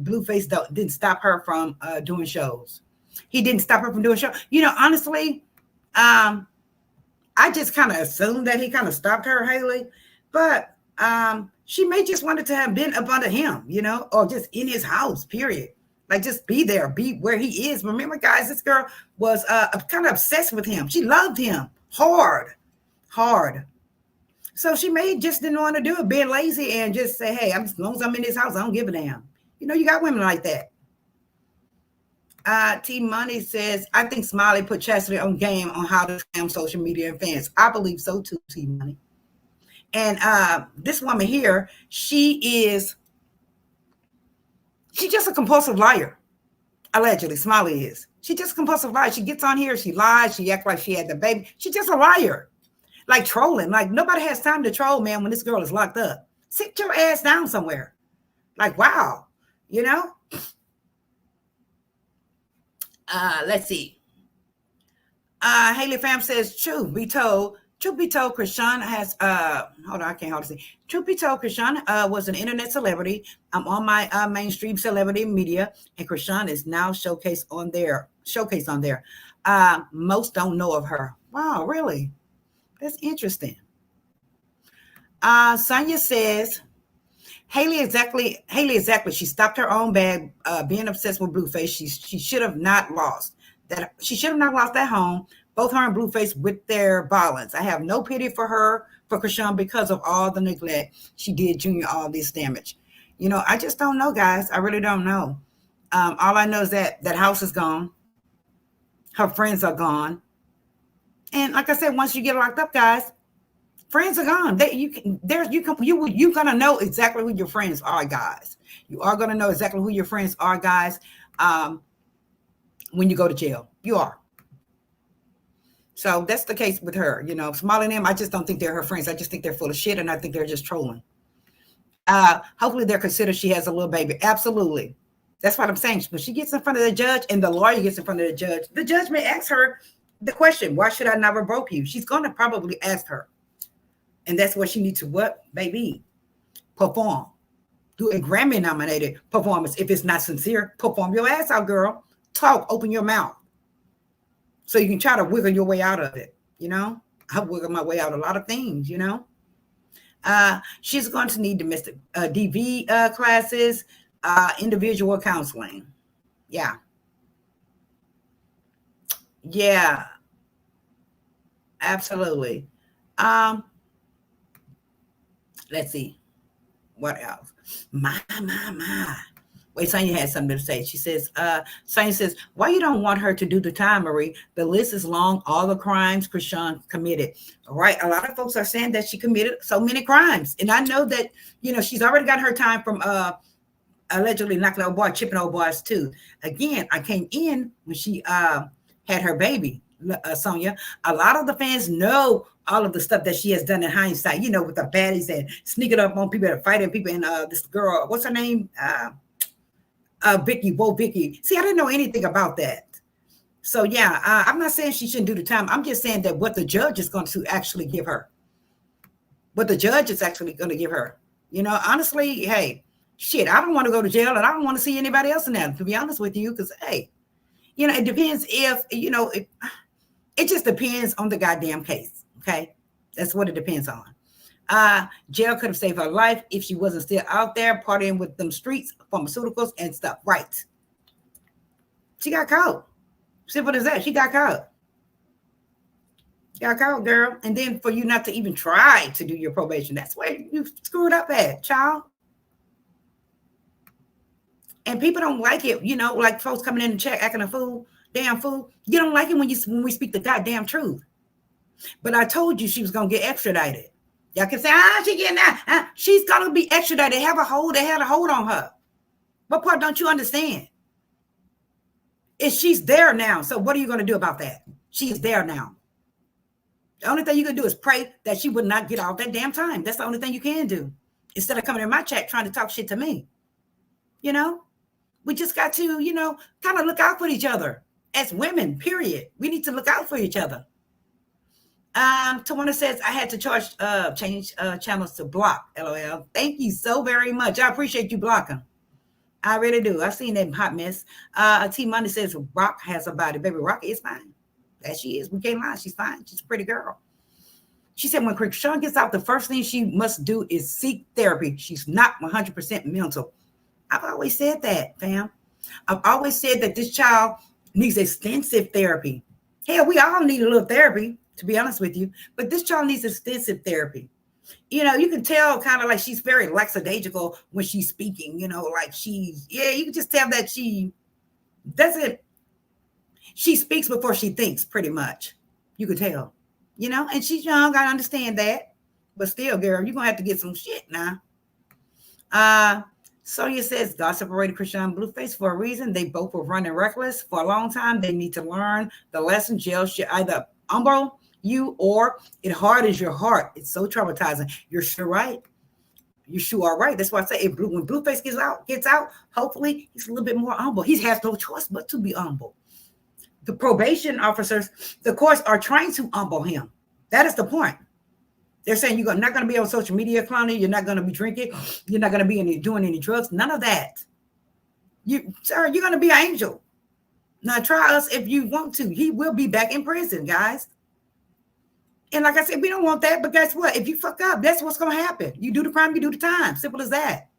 Blueface didn't stop her from doing shows. He didn't stop her from doing shows. You know, honestly, I just kind of assumed that he kind of stopped her, Haley, but she may just wanted to have been up under him, you know, or just in his house, period. Like, just be there, be where he is. Remember, guys, this girl was kind of obsessed with him. She loved him hard. So she may just didn't want to do it, being lazy and just say, hey, as long as I'm in this house, I don't give a damn. You know, you got women like that. T Money says, I think Smiley put Chastity on game on how to scam social media and fans. I believe so too, T Money. And this woman here, she's just a compulsive liar. Allegedly, Smiley is. She's just a compulsive liar. She gets on here, she lies, she acts like she had the baby. She's just a liar. Like trolling. Like, nobody has time to troll, man, when this girl is locked up. Sit your ass down somewhere. Like, wow. You know? Let's see. Haley Fam says, truth be told, Chrisean has, hold on, I can't hardly see. Truth be told, Chrisean was an internet celebrity. I'm on my mainstream celebrity media, and Chrisean is now showcased on there. Most don't know of her. Wow, really? That's interesting. Sonia says, Haley exactly. She stopped her own bag, being obsessed with Blueface. She should have not lost that. She should have not lost that home. Both her and Blueface with their violence. I have no pity for her, for Chrisean, because of all the neglect she did Junior, all this damage. You know, I just don't know, guys. I really don't know. All I know is that house is gone. Her friends are gone. And like I said, once you get locked up, guys, friends are gone. You're gonna know exactly who your friends are, guys. You are gonna know exactly who your friends are, guys. When you go to jail, you are. So that's the case with her. You know, Smiley and them, I just don't think they're her friends. I just think they're full of shit, and I think they're just trolling. Hopefully, they're considered she has a little baby. Absolutely, that's what I'm saying. When she gets in front of the judge, and the lawyer gets in front of the judge may ask her the question, "Why should I never broke you?" She's gonna probably ask her. And that's what she needs to what, baby? Perform. Do a Grammy-nominated performance. If it's not sincere, perform your ass out, girl. Talk, open your mouth. So you can try to wiggle your way out of it, you know? I wiggle my way out of a lot of things, you know? She's going to need domestic DV classes, individual counseling. Yeah. Yeah. Absolutely. Let's see. What else? My. Wait, Sonia had something to say. She says, Sonia says, why you don't want her to do the time, Marie? The list is long. All the crimes Chrisean committed. All right. A lot of folks are saying that she committed so many crimes. And I know that, you know, she's already got her time from allegedly knocking old boy, chipping old boys too. Again, I came in when she had her baby, Sonia. A lot of the fans know all of the stuff that she has done in hindsight, you know, with the baddies and sneaking up on people and fighting people. And this girl, what's her name? Vicky. See, I didn't know anything about that. So yeah, I'm not saying she shouldn't do the time. I'm just saying that what the judge is going to actually give her. What the judge is actually going to give her. You know, honestly, hey, shit, I don't want to go to jail and I don't want to see anybody else in that, to be honest with you, because hey, you know, it depends if, you know, it just depends on the goddamn case. Okay, that's what it depends on. Jail could have saved her life if she wasn't still out there partying with them streets, pharmaceuticals, and stuff. Right. She got caught. Simple as that. She got caught. Got caught, girl. And then for you not to even try to do your probation, that's where you screwed up at, child. And people don't like it, you know, like folks coming in and check, acting a fool, damn fool. You don't like it when we speak the goddamn truth. But I told you she was going to get extradited. Y'all can say, she getting that. She's going to be extradited. They had a hold on her. What part don't you understand? She's there now. So what are you going to do about that? She's there now. The only thing you can do is pray that she would not get all that damn time. That's the only thing you can do. Instead of coming in my chat trying to talk shit to me. You know? We just got to, kind of look out for each other. As women, period. We need to look out for each other. Tawana says, I had to change channels to block, LOL. Thank you so very much. I appreciate you blocking. I really do. I've seen that hot mess. T Money says, Rock has a body. Baby, Rock is fine. That she is. We can't lie. She's fine. She's a pretty girl. She said, when Chrisean gets out, the first thing she must do is seek therapy. She's not 100% mental. I've always said that, fam. I've always said that this child needs extensive therapy. Hell, we all need a little therapy, to be honest with you. But this child needs extensive therapy. You can tell kind of like she's very lackadaisical when she's speaking, like you can just tell that she speaks before she thinks, pretty much. You could tell, and she's young. I understand that. But still, girl, you're going to have to get some shit now. Sonia says, God separated Chrisean and Blueface for a reason. They both were running reckless for a long time. They need to learn the lesson. Jail should either humble you or it hardens your heart. It's so traumatizing. You're sure right. You sure are right. That's why I say when Blueface gets out, hopefully he's a little bit more humble. He has no choice but to be humble. The probation officers, the courts are trying to humble him. That is the point. They're saying you're not going to be on social media clowning. You're not going to be drinking. You're not going to be doing any drugs. None of that. Sir, you're going to be an angel. Now try us if you want to. He will be back in prison, guys. And like I said, we don't want that. But guess what? If you fuck up, that's what's going to happen. You do the crime, you do the time. Simple as that.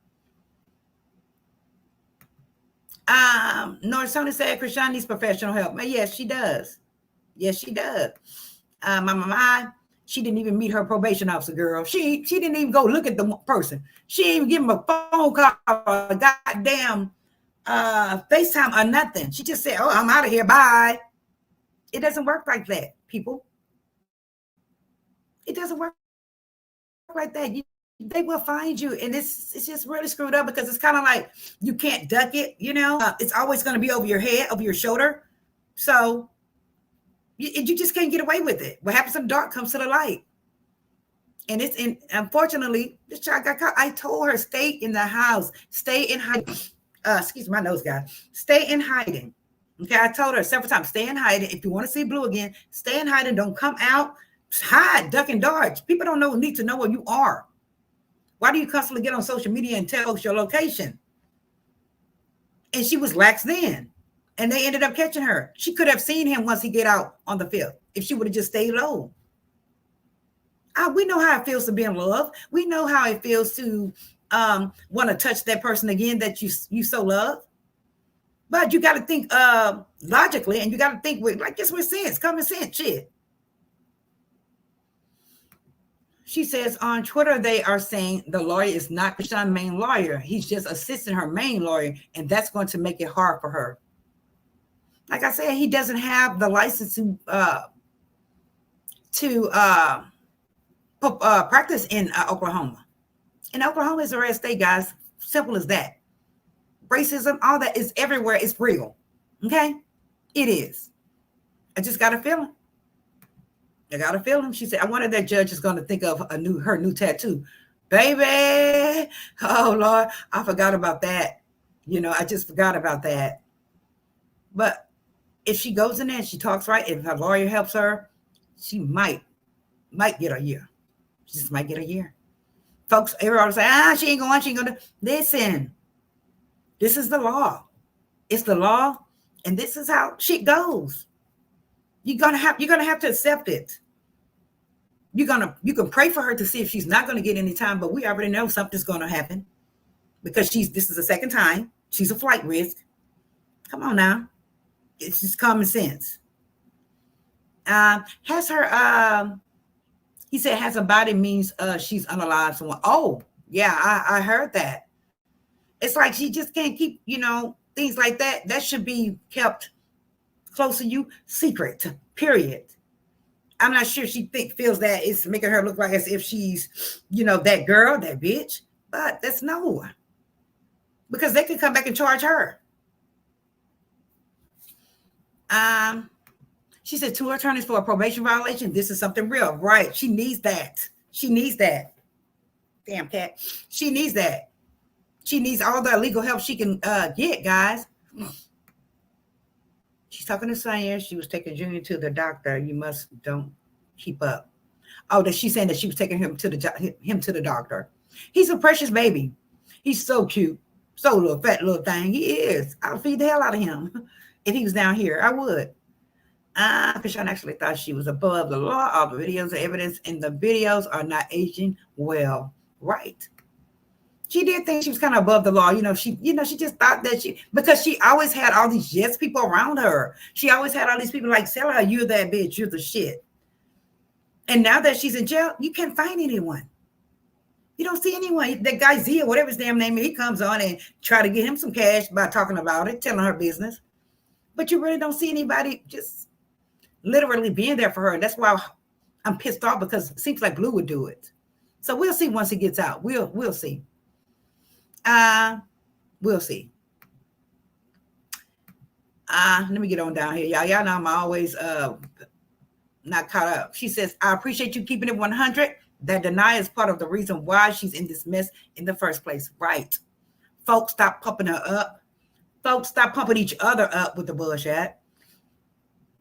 North Sony said Chrisean needs professional help. Yes, she does. Yes, she does. She didn't even meet her probation officer, girl. She didn't even go look at the person. She didn't even give him a phone call or a goddamn FaceTime or nothing. She just said, oh, I'm out of here. Bye. It doesn't work like that, people. It doesn't work like that. They will find you. And it's just really screwed up because it's kind of like you can't duck it, it's always going to be over your head, over your shoulder. So you just can't get away with it. What happens in the dark comes to the light. And unfortunately, this child got caught. I told her, stay in the house, stay in hiding. Excuse my nose, guys. Stay in hiding. Okay, I told her several times, stay in hiding. If you want to see Blue again, stay in hiding. Don't come out. Hide, duck and dodge. People don't need to know where you are. Why do you constantly get on social media and tell us your location? And she was lax then. And they ended up catching her. She could have seen him once he get out on the field if she would have just stayed low. We know how it feels to be in love. We know how it feels to want to touch that person again that you so love. But you got to think logically, and you got to think with sense, common sense shit. She says on Twitter, they are saying the lawyer is not Chrisean's main lawyer. He's just assisting her main lawyer, and that's going to make it hard for her. Like I said, he doesn't have the license to practice in Oklahoma. And Oklahoma is a red state, guys. Simple as that. Racism, all that is everywhere. It's real. Okay? It is. I just got a feeling. I got a feeling. She said, I wonder that judge is going to think of her new tattoo. Baby. Oh, Lord. I forgot about that. I just forgot about that. But if she goes in there and she talks right, if her lawyer helps her, she might get a year. She just might get a year. Folks, everybody say, she ain't going to. Listen, this is the law. It's the law, and this is how shit goes. You're gonna have to accept it. You can pray for her to see if she's not going to get any time, but we already know something's going to happen because this is the second time. She's a flight risk. Come on now. It's just common sense. He said has a body means she's unalive someone. Oh, yeah, I heard that. It's like she just can't keep, things like that. That should be kept close to you, secret, period. I'm not sure she feels that it's making her look like as if she's, that girl, that bitch. But that's no. Because they could come back and charge her. She said 2 attorneys for a probation violation. This is something real. Right. She needs that. She needs that. Damn cat. She needs that. She needs all the legal help she can get, guys. She's talking to Sonia. She was taking Junior to the doctor. You don't keep up. Oh, that she's saying that she was taking him to the doctor. He's a precious baby. He's so cute. So little fat little thing. He is. I'll feed the hell out of him. If he was down here, I would. Chrisean actually thought she was above the law. All the videos and evidence in the videos are not aging well. Right. She did think she was kind of above the law. She just thought that because she always had all these yes people around her. She always had all these people like telling her, you're that bitch, you're the shit. And now that she's in jail, you can't find anyone. You don't see anyone. That guy Zia, whatever his damn name is, he comes on and try to get him some cash by talking about it, telling her business. But you really don't see anybody just literally being there for her. And that's why I'm pissed off, because it seems like Blue would do it. So we'll see once he gets out. We'll see. We'll see. Let me get on down here. Y'all know I'm always not caught up. She says, I appreciate you keeping it 100. That denial is part of the reason why she's in this mess in the first place. Right. Folks, stop pumping her up. Folks, stop pumping each other up with the bullshit.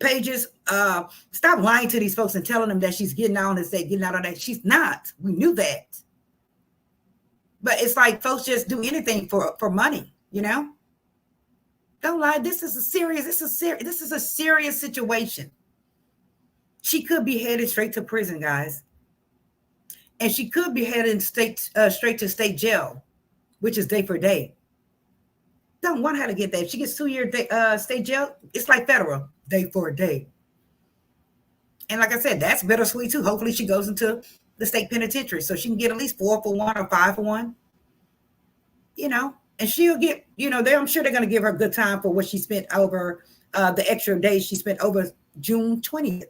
Pages, stop lying to these folks and telling them that she's getting out and getting out of that. She's not. We knew that. But it's like folks just do anything for money, Don't lie. This is a serious situation. She could be headed straight to prison, guys. And she could be headed straight to state jail, which is day for day. Don't want her to get that. If she gets 2-year state jail, it's like federal, day for day. And like I said, that's bittersweet too. Hopefully she goes into the state penitentiary so she can get at least 4 for 1 or 5 for 1. And she'll get, I'm sure they're going to give her a good time for what she spent over the extra days she spent over June 20th.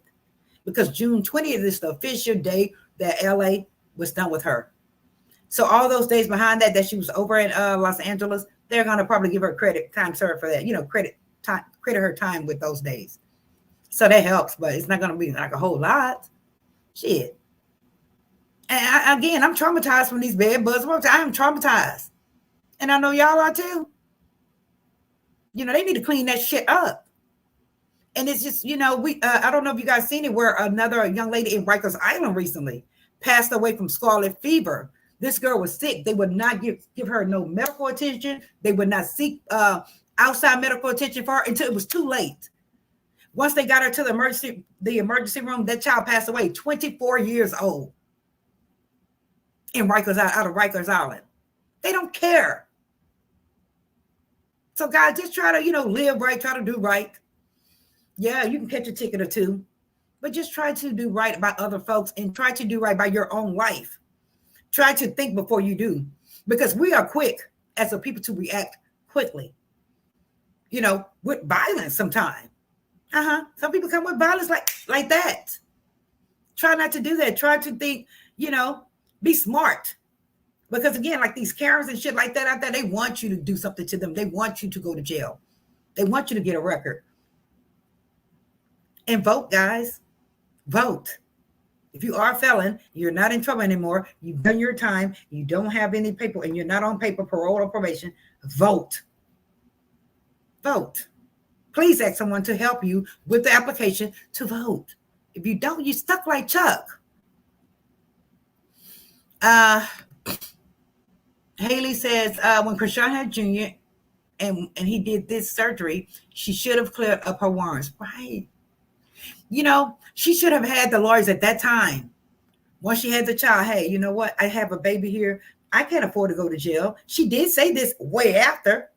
Because June 20th is the official day that LA was done with her. So all those days behind that she was over in Los Angeles, they're going to probably give her credit time served for that, credit her time with those days. So that helps, but it's not going to be like a whole lot. Shit. And again, I'm traumatized from these bed bugs. I am traumatized. And I know y'all are too. They need to clean that shit up. And it's just, I don't know if you guys seen it, where another young lady in Rikers Island recently passed away from scarlet fever. This girl was sick. They would not give her no medical attention. They would not seek outside medical attention for her until it was too late. Once they got her to the emergency room, that child passed away, 24 years old, out of Rikers Island. They don't care. So guys, just try to, live right, try to do right. Yeah, you can catch a ticket or two, but just try to do right by other folks and try to do right by your own life. Try to think before you do, because we are quick as a people to react quickly, with violence sometimes. Some people come with violence like that. Try not to do that. Try to think, be smart. Because again, like these Karens and shit like that out there, they want you to do something to them. They want you to go to jail. They want you to get a record. And vote, guys. Vote. If you are a felon, you're not in trouble anymore. You've done your time. You don't have any paper, and you're not on paper, parole, or probation. Vote. Vote. Please ask someone to help you with the application to vote. If you don't, you're stuck like Chuck. Haley says, when Chrisean had Junior and he did this surgery, she should have cleared up her warrants. Right. She should have had the lawyers at that time. Once she had the child, hey, you know what? I have a baby here. I can't afford to go to jail. She did say this way after,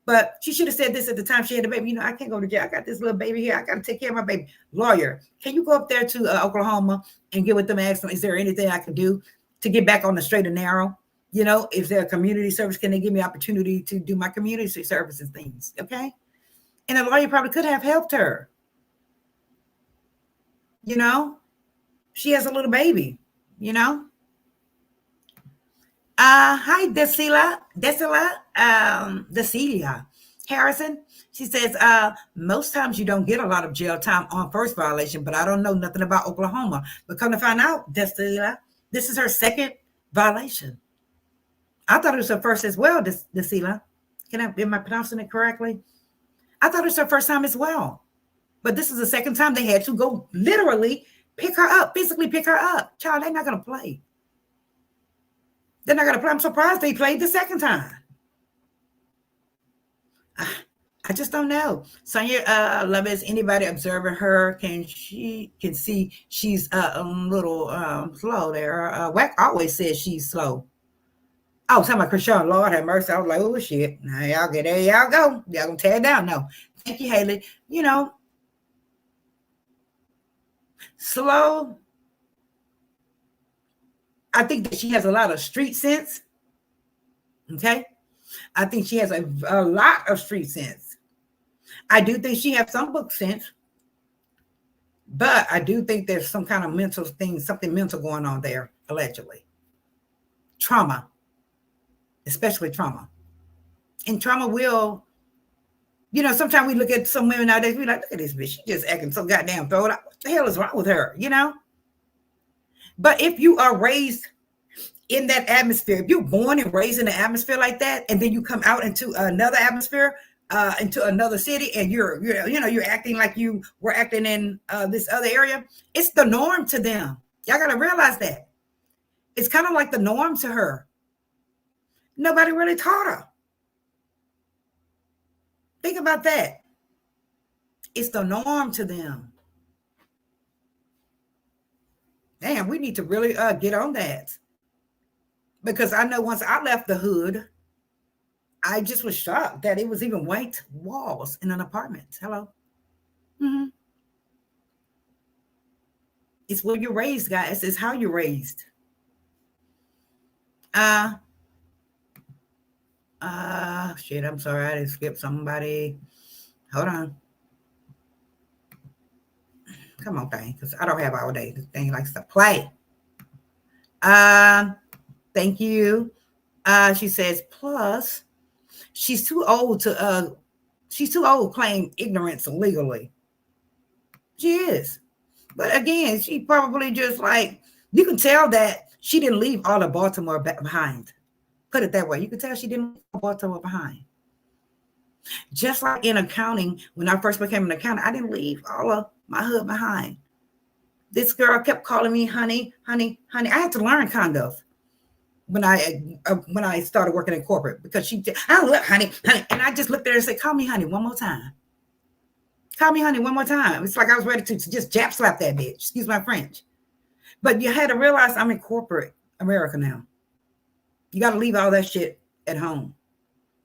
but she should have said this at the time she had the baby. I can't go to jail. I got this little baby here. I got to take care of my baby. Lawyer, can you go up there to Oklahoma and get with them and ask them, is there anything I can do to get back on the straight and narrow? Is there a community service? Can they give me opportunity to do my community services things? Okay. And the lawyer probably could have helped her. You know, she has a little baby, you know. Hi, Decelia Harrison. She says, most times you don't get a lot of jail time on first violation, but I don't know nothing about Oklahoma. But come to find out, Decelia, this is her second violation. I thought it was her first as well, Decelia. Am I pronouncing it correctly? I thought it was her first time as well. But this is the second time they had to go literally pick her up, physically pick her up. Child, they're not going to play. They're not going to play. I'm surprised they played the second time. I just don't know. Sonia Love, is anybody observing her? Can see she's a little slow there. Wack always says she's slow. Oh, talking about Chrisean, Lord have mercy. I was like, oh shit. Now y'all get there, y'all go. Y'all gonna tear it down. No. Thank you, Haley. You know, slow. I think that she has a lot of street sense. Okay. I think she has a lot of street sense. I do think she has some book sense, but I do think there's some kind of mental thing, something mental going on there, allegedly. Trauma, especially trauma. And trauma will, you know, sometimes we look at some women nowadays, we're like, look at this bitch, she just acting so goddamn thrown out. What the hell is wrong with her, you know? But if you are raised in that atmosphere, if you're born and raised in an atmosphere like that, and then you come out into another atmosphere, into another city, and you're acting like you were acting in this other area, it's the norm to them. Y'all got to realize that. It's kind of like the norm to her. Nobody really taught her. Think about that. It's the norm to them. Damn, we need to really get on that. Because I know once I left the hood, I just was shocked that it was even white walls in an apartment. Hello. Mm-hmm. It's where you're raised, guys. It's how you're raised. Shit, I'm sorry. I didn't skip somebody. Hold on. Come on, thing, because I don't have all day. This thing likes to play. Thank you. She says, plus, she's too old to claim ignorance legally. She is. But again, she probably just like, you can tell that she didn't leave all of Baltimore behind. Put it that way. You can tell she didn't leave Baltimore behind. Just like in accounting, when I first became an accountant, I didn't leave all of my hood behind. This girl kept calling me honey, honey, honey. I had to learn kind of when I started working in corporate, because I don't look honey, honey. And I just looked at her and said, call me honey one more time. Call me honey one more time. It's like I was ready to just jab slap that bitch. Excuse my French. But you had to realize I'm in corporate America now. You got to leave all that shit at home.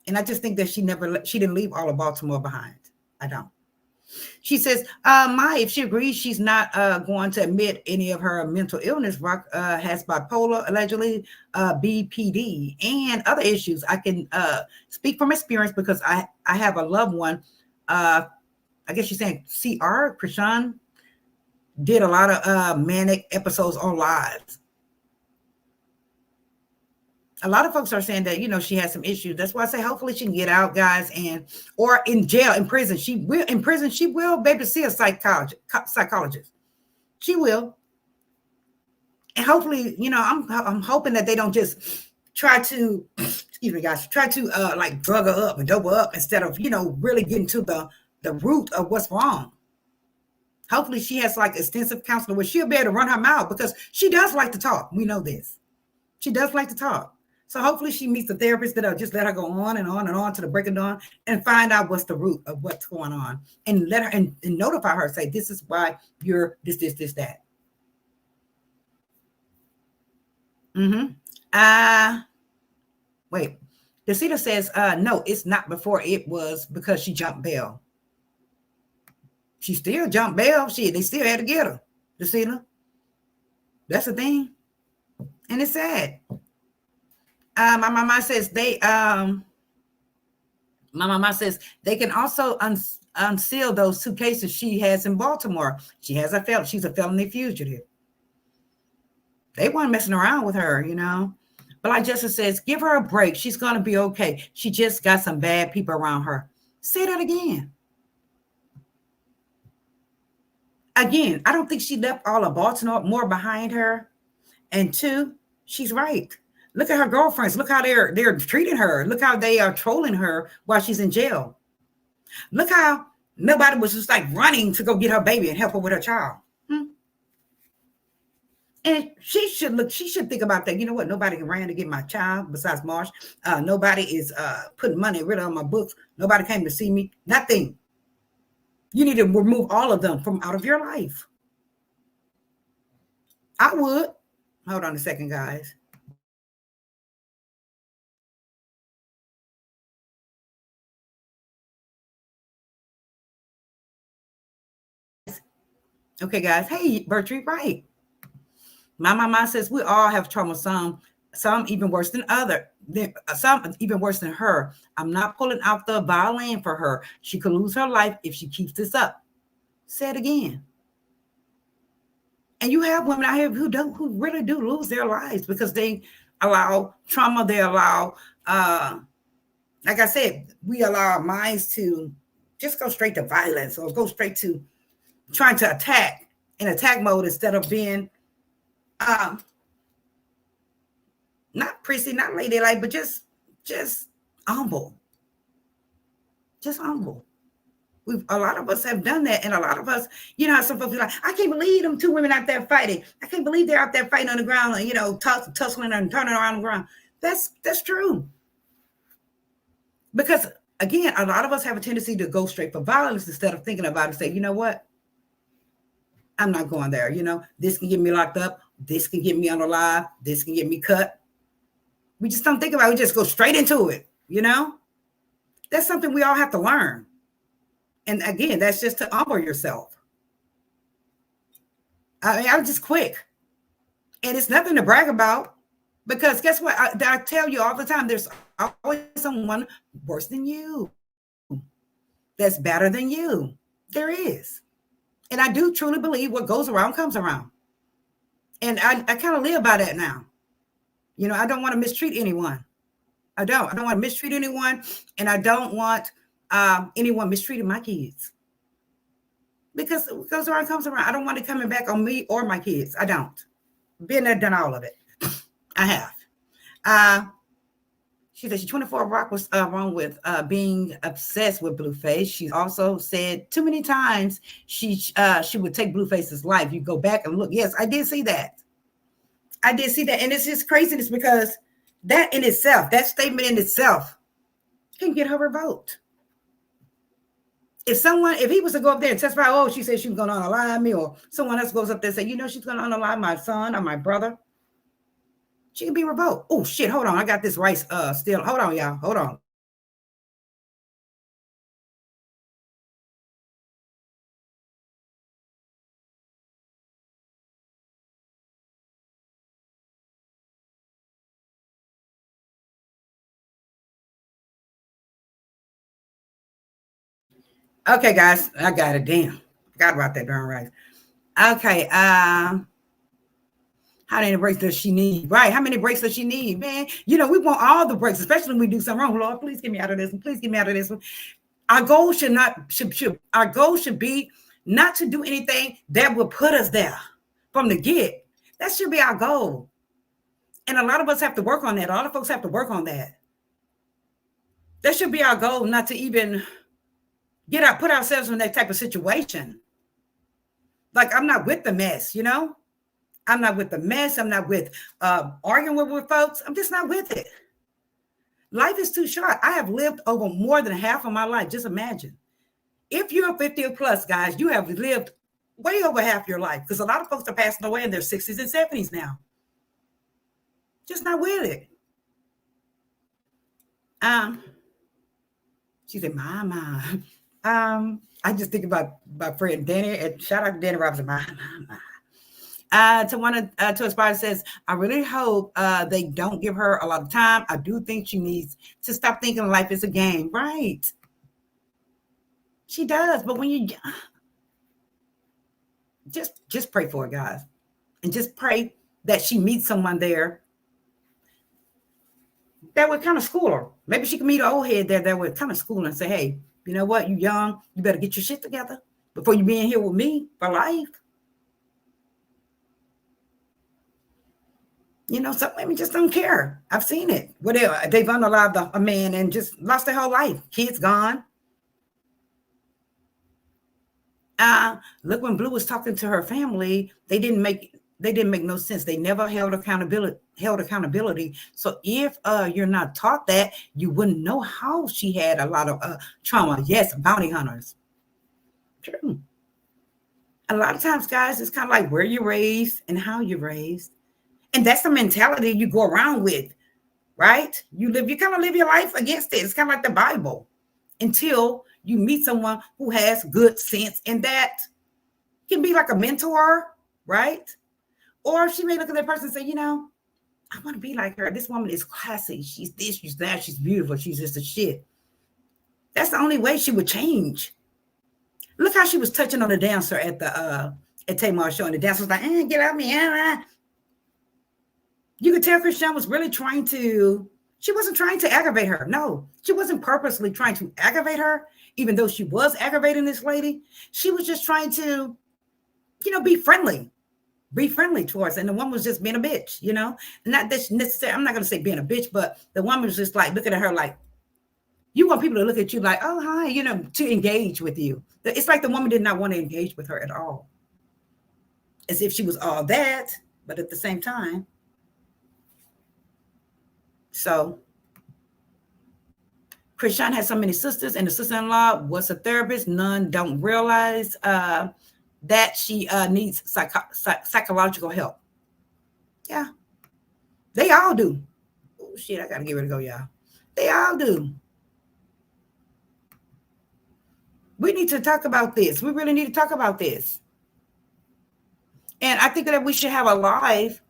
And I just think that she didn't leave all of Baltimore behind. I don't. She says, if she agrees she's not going to admit any of her mental illness, Rock has bipolar, allegedly BPD, and other issues. I can speak from experience because I have a loved one. I guess she's saying Chrisean did a lot of manic episodes on lives. A lot of folks are saying that, she has some issues. That's why I say hopefully she can get out, guys, or in jail, in prison. She will be able to see a psychologist. She will. And hopefully, I'm hoping that they don't just try to, excuse me, guys, like drug her up and dope her up instead of, really getting to the root of what's wrong. Hopefully she has like extensive counseling where she'll be able to run her mouth, because she does like to talk. We know this. She does like to talk. So hopefully she meets a therapist that'll just let her go on and on and on to the break of dawn and find out what's the root of what's going on, and let her and notify her, say, this is why you're this, that. Wait. Desita says, no, it's not before. It was because she jumped bail. She still jumped bail. They still had to get her. Desita. That's the thing. And it's sad. My mama says My mama says they can also unseal those 2 cases she has in Baltimore. She's a felony fugitive. They weren't messing around with her, But like Justice says, give her a break. She's going to be okay. She just got some bad people around her. Say that again. Again, I don't think she left all of Baltimore behind her. And 2, she's right. Look at her girlfriends. Look how they're treating her. Look how they are trolling her while she's in jail. Look how nobody was just like running to go get her baby and help her with her child. And she should think about that. You know what? Nobody ran to get my child besides Marsh. Nobody is putting money really on my books. Nobody came to see me. Nothing. You need to remove all of them from out of your life. I would. Hold on a second, guys. Okay, guys. Hey, Bertree, right. My mama says we all have trauma, some even worse than some even worse than her. I'm not pulling out the violin for her. She could lose her life if she keeps this up. Say it again. And you have women out here who really do lose their lives because they allow trauma. They allow, like I said, we allow our minds to just go straight to violence or go straight to trying to attack in attack mode instead of being not prissy, not ladylike, but just humble. Just humble. A lot of us have done that, and a lot of us, how some folks are like, I can't believe them 2 women out there fighting. I can't believe they're out there fighting on the ground, tussling and turning around the ground. That's true. Because again, a lot of us have a tendency to go straight for violence instead of thinking about it and say, you know what? I'm not going there. This can get me locked up. This can get me unalive. This can get me cut. We just don't think about it. We just go straight into it. That's something we all have to learn. And again, that's just to humble yourself. I'm just quick. And it's nothing to brag about because guess what? I tell you all the time, there's always someone worse than you. That's better than you. There is. And I do truly believe what goes around comes around. And I kind of live by that now. I don't want to mistreat anyone. I don't want to mistreat anyone. And I don't want anyone mistreating my kids. Because what goes around comes around. I don't want it coming back on me or my kids. I don't. Been there, done all of it. I have. She said she 24 Rock was wrong with being obsessed with Blueface. She also said too many times she would take Blueface's life. You go back and look. Yes, I did see that. And it's just craziness because that in itself, that statement in itself can get her revoked. If he was to go up there and testify, she said she was going to unalive me, or someone else goes up there and say, she's going to unalive my son or my brother, she can be revoked. Oh, shit, hold on. I got this rice still. Hold on, y'all. Hold on. Okay, guys, I got it. Damn. Forgot about that darn rice. Okay, how many breaks does she need? Right, how many breaks does she need, man? We want all the breaks, especially when we do something wrong. Lord, please get me out of this one. Please get me out of this one. Our goal should be not to do anything that will put us there from the get. That should be our goal. And a lot of us have to work on that. A lot of folks have to work on that. That should be our goal, not to even put ourselves in that type of situation. Like, I'm not with the mess, I'm not with the mess. I'm not with arguing with folks. I'm just not with it. Life is too short. I have lived over more than half of my life. Just imagine. If you're 50 plus, guys, you have lived way over half your life, because a lot of folks are passing away in their 60s and 70s now. Just not with it. She said, Mama. I just think about my friend Danny, and shout out to Danny Robinson. To Aspire says, I really hope they don't give her a lot of time. I do think she needs to stop thinking life is a game. Right. She does. But when you just pray for it, guys. And just pray that she meets someone there that would kind of school her. Maybe she can meet an old head there that would kind of school her and say, hey, you know what? You young. You better get your shit together before you be in here with me for life. You know, some women just don't care. I've seen it. Whatever. They've unalived a man and just lost their whole life. Kids gone. Look, when Blue was talking to her family, they didn't make no sense. They never held accountability. So if you're not taught that, you wouldn't know how she had a lot of trauma. Yes, bounty hunters. True. A lot of times, guys, it's kind of like where you're raised and how you're raised. And that's the mentality you go around with, right? You kind of live your life against it. It's kind of like the Bible until you meet someone who has good sense, and that can be like a mentor, right? Or she may look at that person and say, you know, I want to be like her. This woman is classy. She's this, she's that, she's beautiful. She's just a shit. That's the only way she would change. Look how she was touching on the dancer at the at Tamar's show, and the dancer was like, get out of me. You could tell Chrisean was really she wasn't trying to aggravate her. No, she wasn't purposely trying to aggravate her, even though she was aggravating this lady. She was just trying to, be friendly towards her. And the woman was just being a bitch, not that necessarily, I'm not going to say being a bitch, but the woman was just like looking at her like, you want people to look at you like, oh, hi, to engage with you. It's like the woman did not want to engage with her at all. As if she was all that, but at the same time. So Chrisean has so many sisters, and the sister-in-law was a therapist. None don't realize that she needs psychological help. Yeah, they all do. Oh, shit, I got to get ready to go, y'all. They all do. We need to talk about this. We really need to talk about this. And I think that we should have a live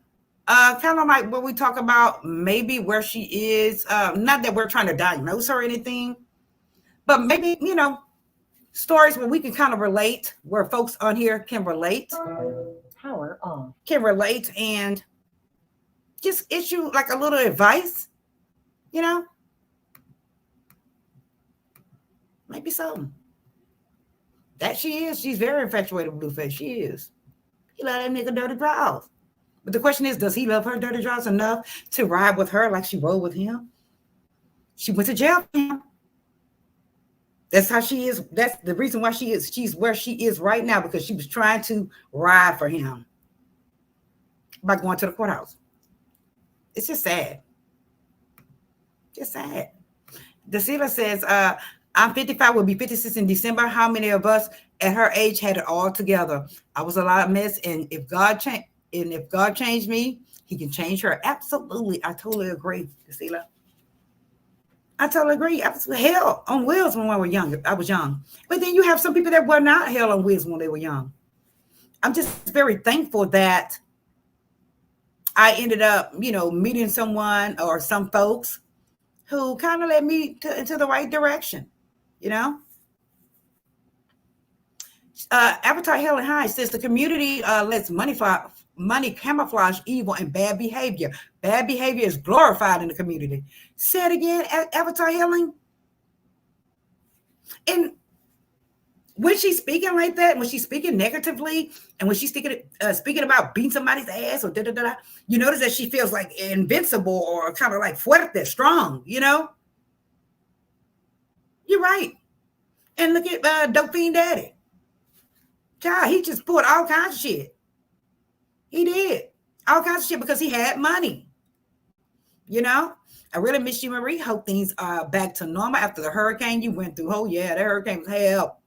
kind of like where we talk about maybe where she is. Not that we're trying to diagnose her or anything, but maybe, stories where we can kind of relate, where folks on here can relate. Power on. Can relate and just issue like a little advice, Maybe something. That she is. She's very infatuated with Blueface. She is. He love that nigga dirty draws. But the question is, does he love her dirty draws enough to ride with her like she rode with him? She went to jail for him. That's how she is. That's the reason why she's where she is right now, because she was trying to ride for him by going to the courthouse. It's just sad. Just sad. Dasila says, I'm 55, will be 56 in December. How many of us at her age had it all together? I was a lot of mess, and if God changed me, he can change her. Absolutely. I totally agree, Dasila. I totally agree. I was hell on wheels when I was young. But then you have some people that were not hell on wheels when they were young. I'm just very thankful that I ended up, meeting someone or some folks who kind of led me into the right direction, Avatar Helen High says the community lets money camouflage evil and bad behavior. Bad behavior is glorified in the community. Say it again, Avatar Helen. And when she's speaking like that, when she's speaking negatively, and when she's speaking about beating somebody's ass or da-da-da-da, you notice that she feels like invincible or kind of like fuerte, strong, You're right. And look at Dope Fiend Daddy. Child, he just pulled all kinds of shit. He did. All kinds of shit because he had money. I really miss you, Marie. Hope things are back to normal after the hurricane you went through. Oh, yeah, that hurricane was hell.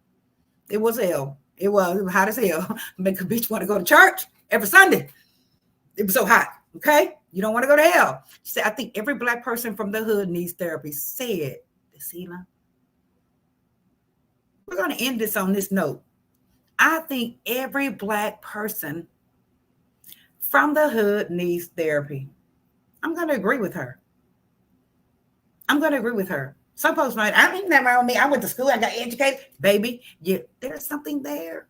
It was hell. It was hot as hell. Make a bitch want to go to church every Sunday. It was so hot. Okay? You don't want to go to hell. She said, I think every Black person from the hood needs therapy. Say it, Dasila. We're going to end this on this note. I think every Black person from the hood needs therapy. I'm going to agree with her. Some folks might, I ain't never around me. I went to school. I got educated. Baby, there's something there.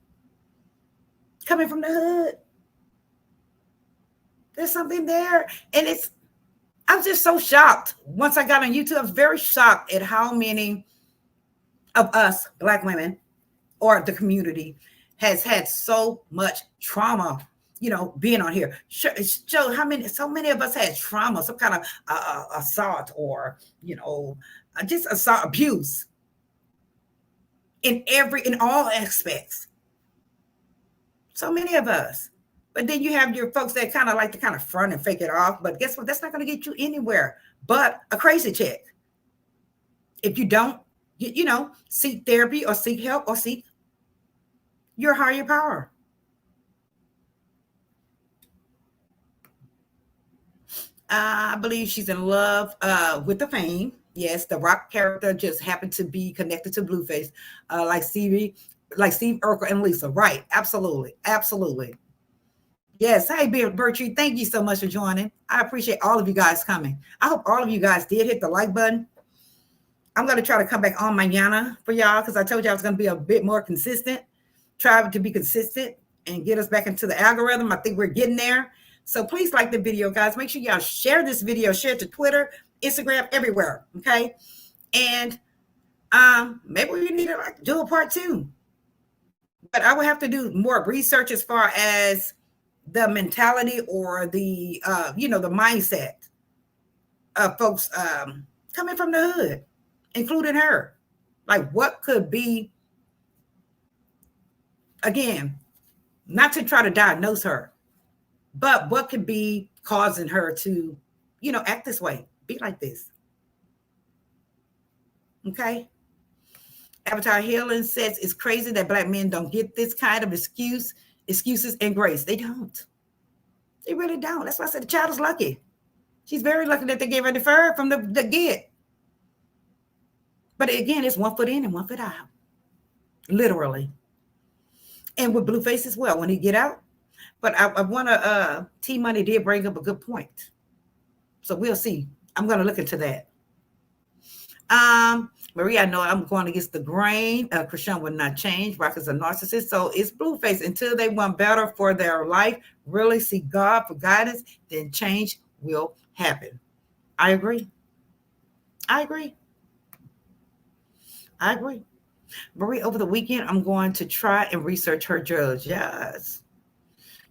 Coming from the hood. There's something there. And I was just so shocked. Once I got on YouTube, I was very shocked at how many of us Black women or the community has had so much trauma, being on here. Show so many of us had trauma, some kind of assault or, just assault, abuse in all aspects. So many of us. But then you have your folks that kind of like to front and fake it off. But guess what? That's not going to get you anywhere but a crazy check. If you don't, seek therapy or seek help or seek your higher power. I believe she's in love with the fame. Yes, the Rock character just happened to be connected to Blueface, like Steve Urkel and Lisa. Right. Absolutely. Absolutely. Yes. Hey, Bertree, thank you so much for joining. I appreciate all of you guys coming. I hope all of you guys did hit the like button. I'm going to try to come back on mañana for y'all because I told you I was going to be a bit more consistent. Try to be consistent and get us back into the algorithm. I think we're getting there. So please like the video, guys. Make sure y'all share this video. Share it to Twitter, Instagram, everywhere. Okay. And maybe we need to do a part 2. But I would have to do more research as far as the mentality or the, the mindset of folks coming from the hood, including her. Like what could be, again, not to try to diagnose her, but what could be causing her to, act this way, be like this. Okay. Avatar Healing says it's crazy that Black men don't get this kind of excuses and grace. They don't. They really don't. That's why I said the child is lucky. She's very lucky that they gave her the deferred from the get. But again, it's 1 foot in and 1 foot out. Literally. And with Blueface as well, when he get out. But I want to, T-Money did bring up a good point. So we'll see. I'm going to look into that. Maria, I know I'm going against the grain. Chrisean will not change. Rock is a narcissist. So it's Blueface. Until they want better for their life, really seek God for guidance, then change will happen. I agree. Marie, over the weekend, I'm going to try and research her judge. Yes.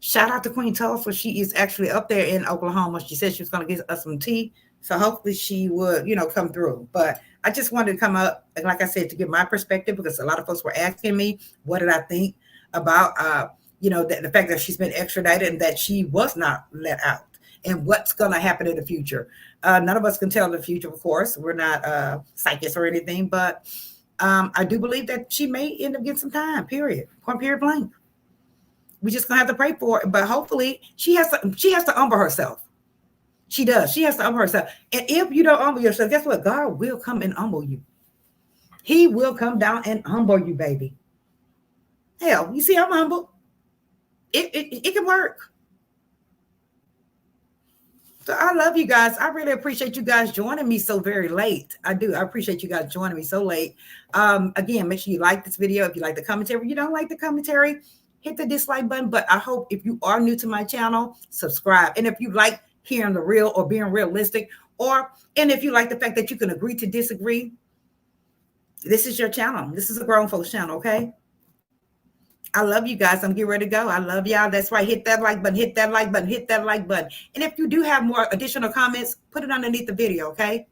Shout out to Queen Tulsa. She is actually up there in Oklahoma. She said she was going to get us some tea. So hopefully she would, come through. But I just wanted to come up, and like I said, to give my perspective, because a lot of folks were asking me, what did I think about, the fact that she's been extradited and that she was not let out, and what's going to happen in the future. None of us can tell the future, of course. We're not psychics or anything, but I do believe that she may end up getting some time, period. Point period blank. We're just going to have to pray for it. But hopefully she has to humble herself. She does. She has to humble herself. And if you don't humble yourself, guess what? God will come and humble you. He will come down and humble you, baby. Hell, you see, I'm humble. It can work. So I love you guys. I really appreciate you guys joining me so very late. I do. I appreciate you guys joining me so late. Again, make sure you like this video. If you like the commentary, if you don't like the commentary, hit the dislike button. But I hope if you are new to my channel, subscribe. And if you like hearing the real or being realistic, and if you like the fact that you can agree to disagree, this is your channel. This is a grown folks channel, okay? I love you guys. I'm getting ready to go. I love y'all. That's right. Hit that like button, hit that like button, hit that like button. And if you do have more additional comments, put it underneath the video, okay?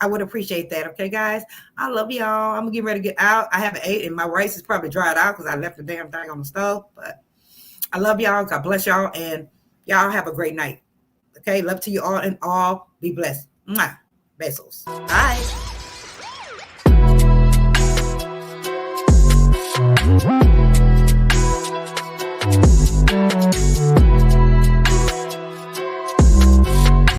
I would appreciate that, okay, guys? I love y'all. I'm getting ready to get out. I haven't ate, and my rice is probably dried out because I left the damn thing on the stove. But I love y'all. God bless y'all. And y'all have a great night. Okay? Love to you all, and all be blessed. Mwah. Besos. Bye.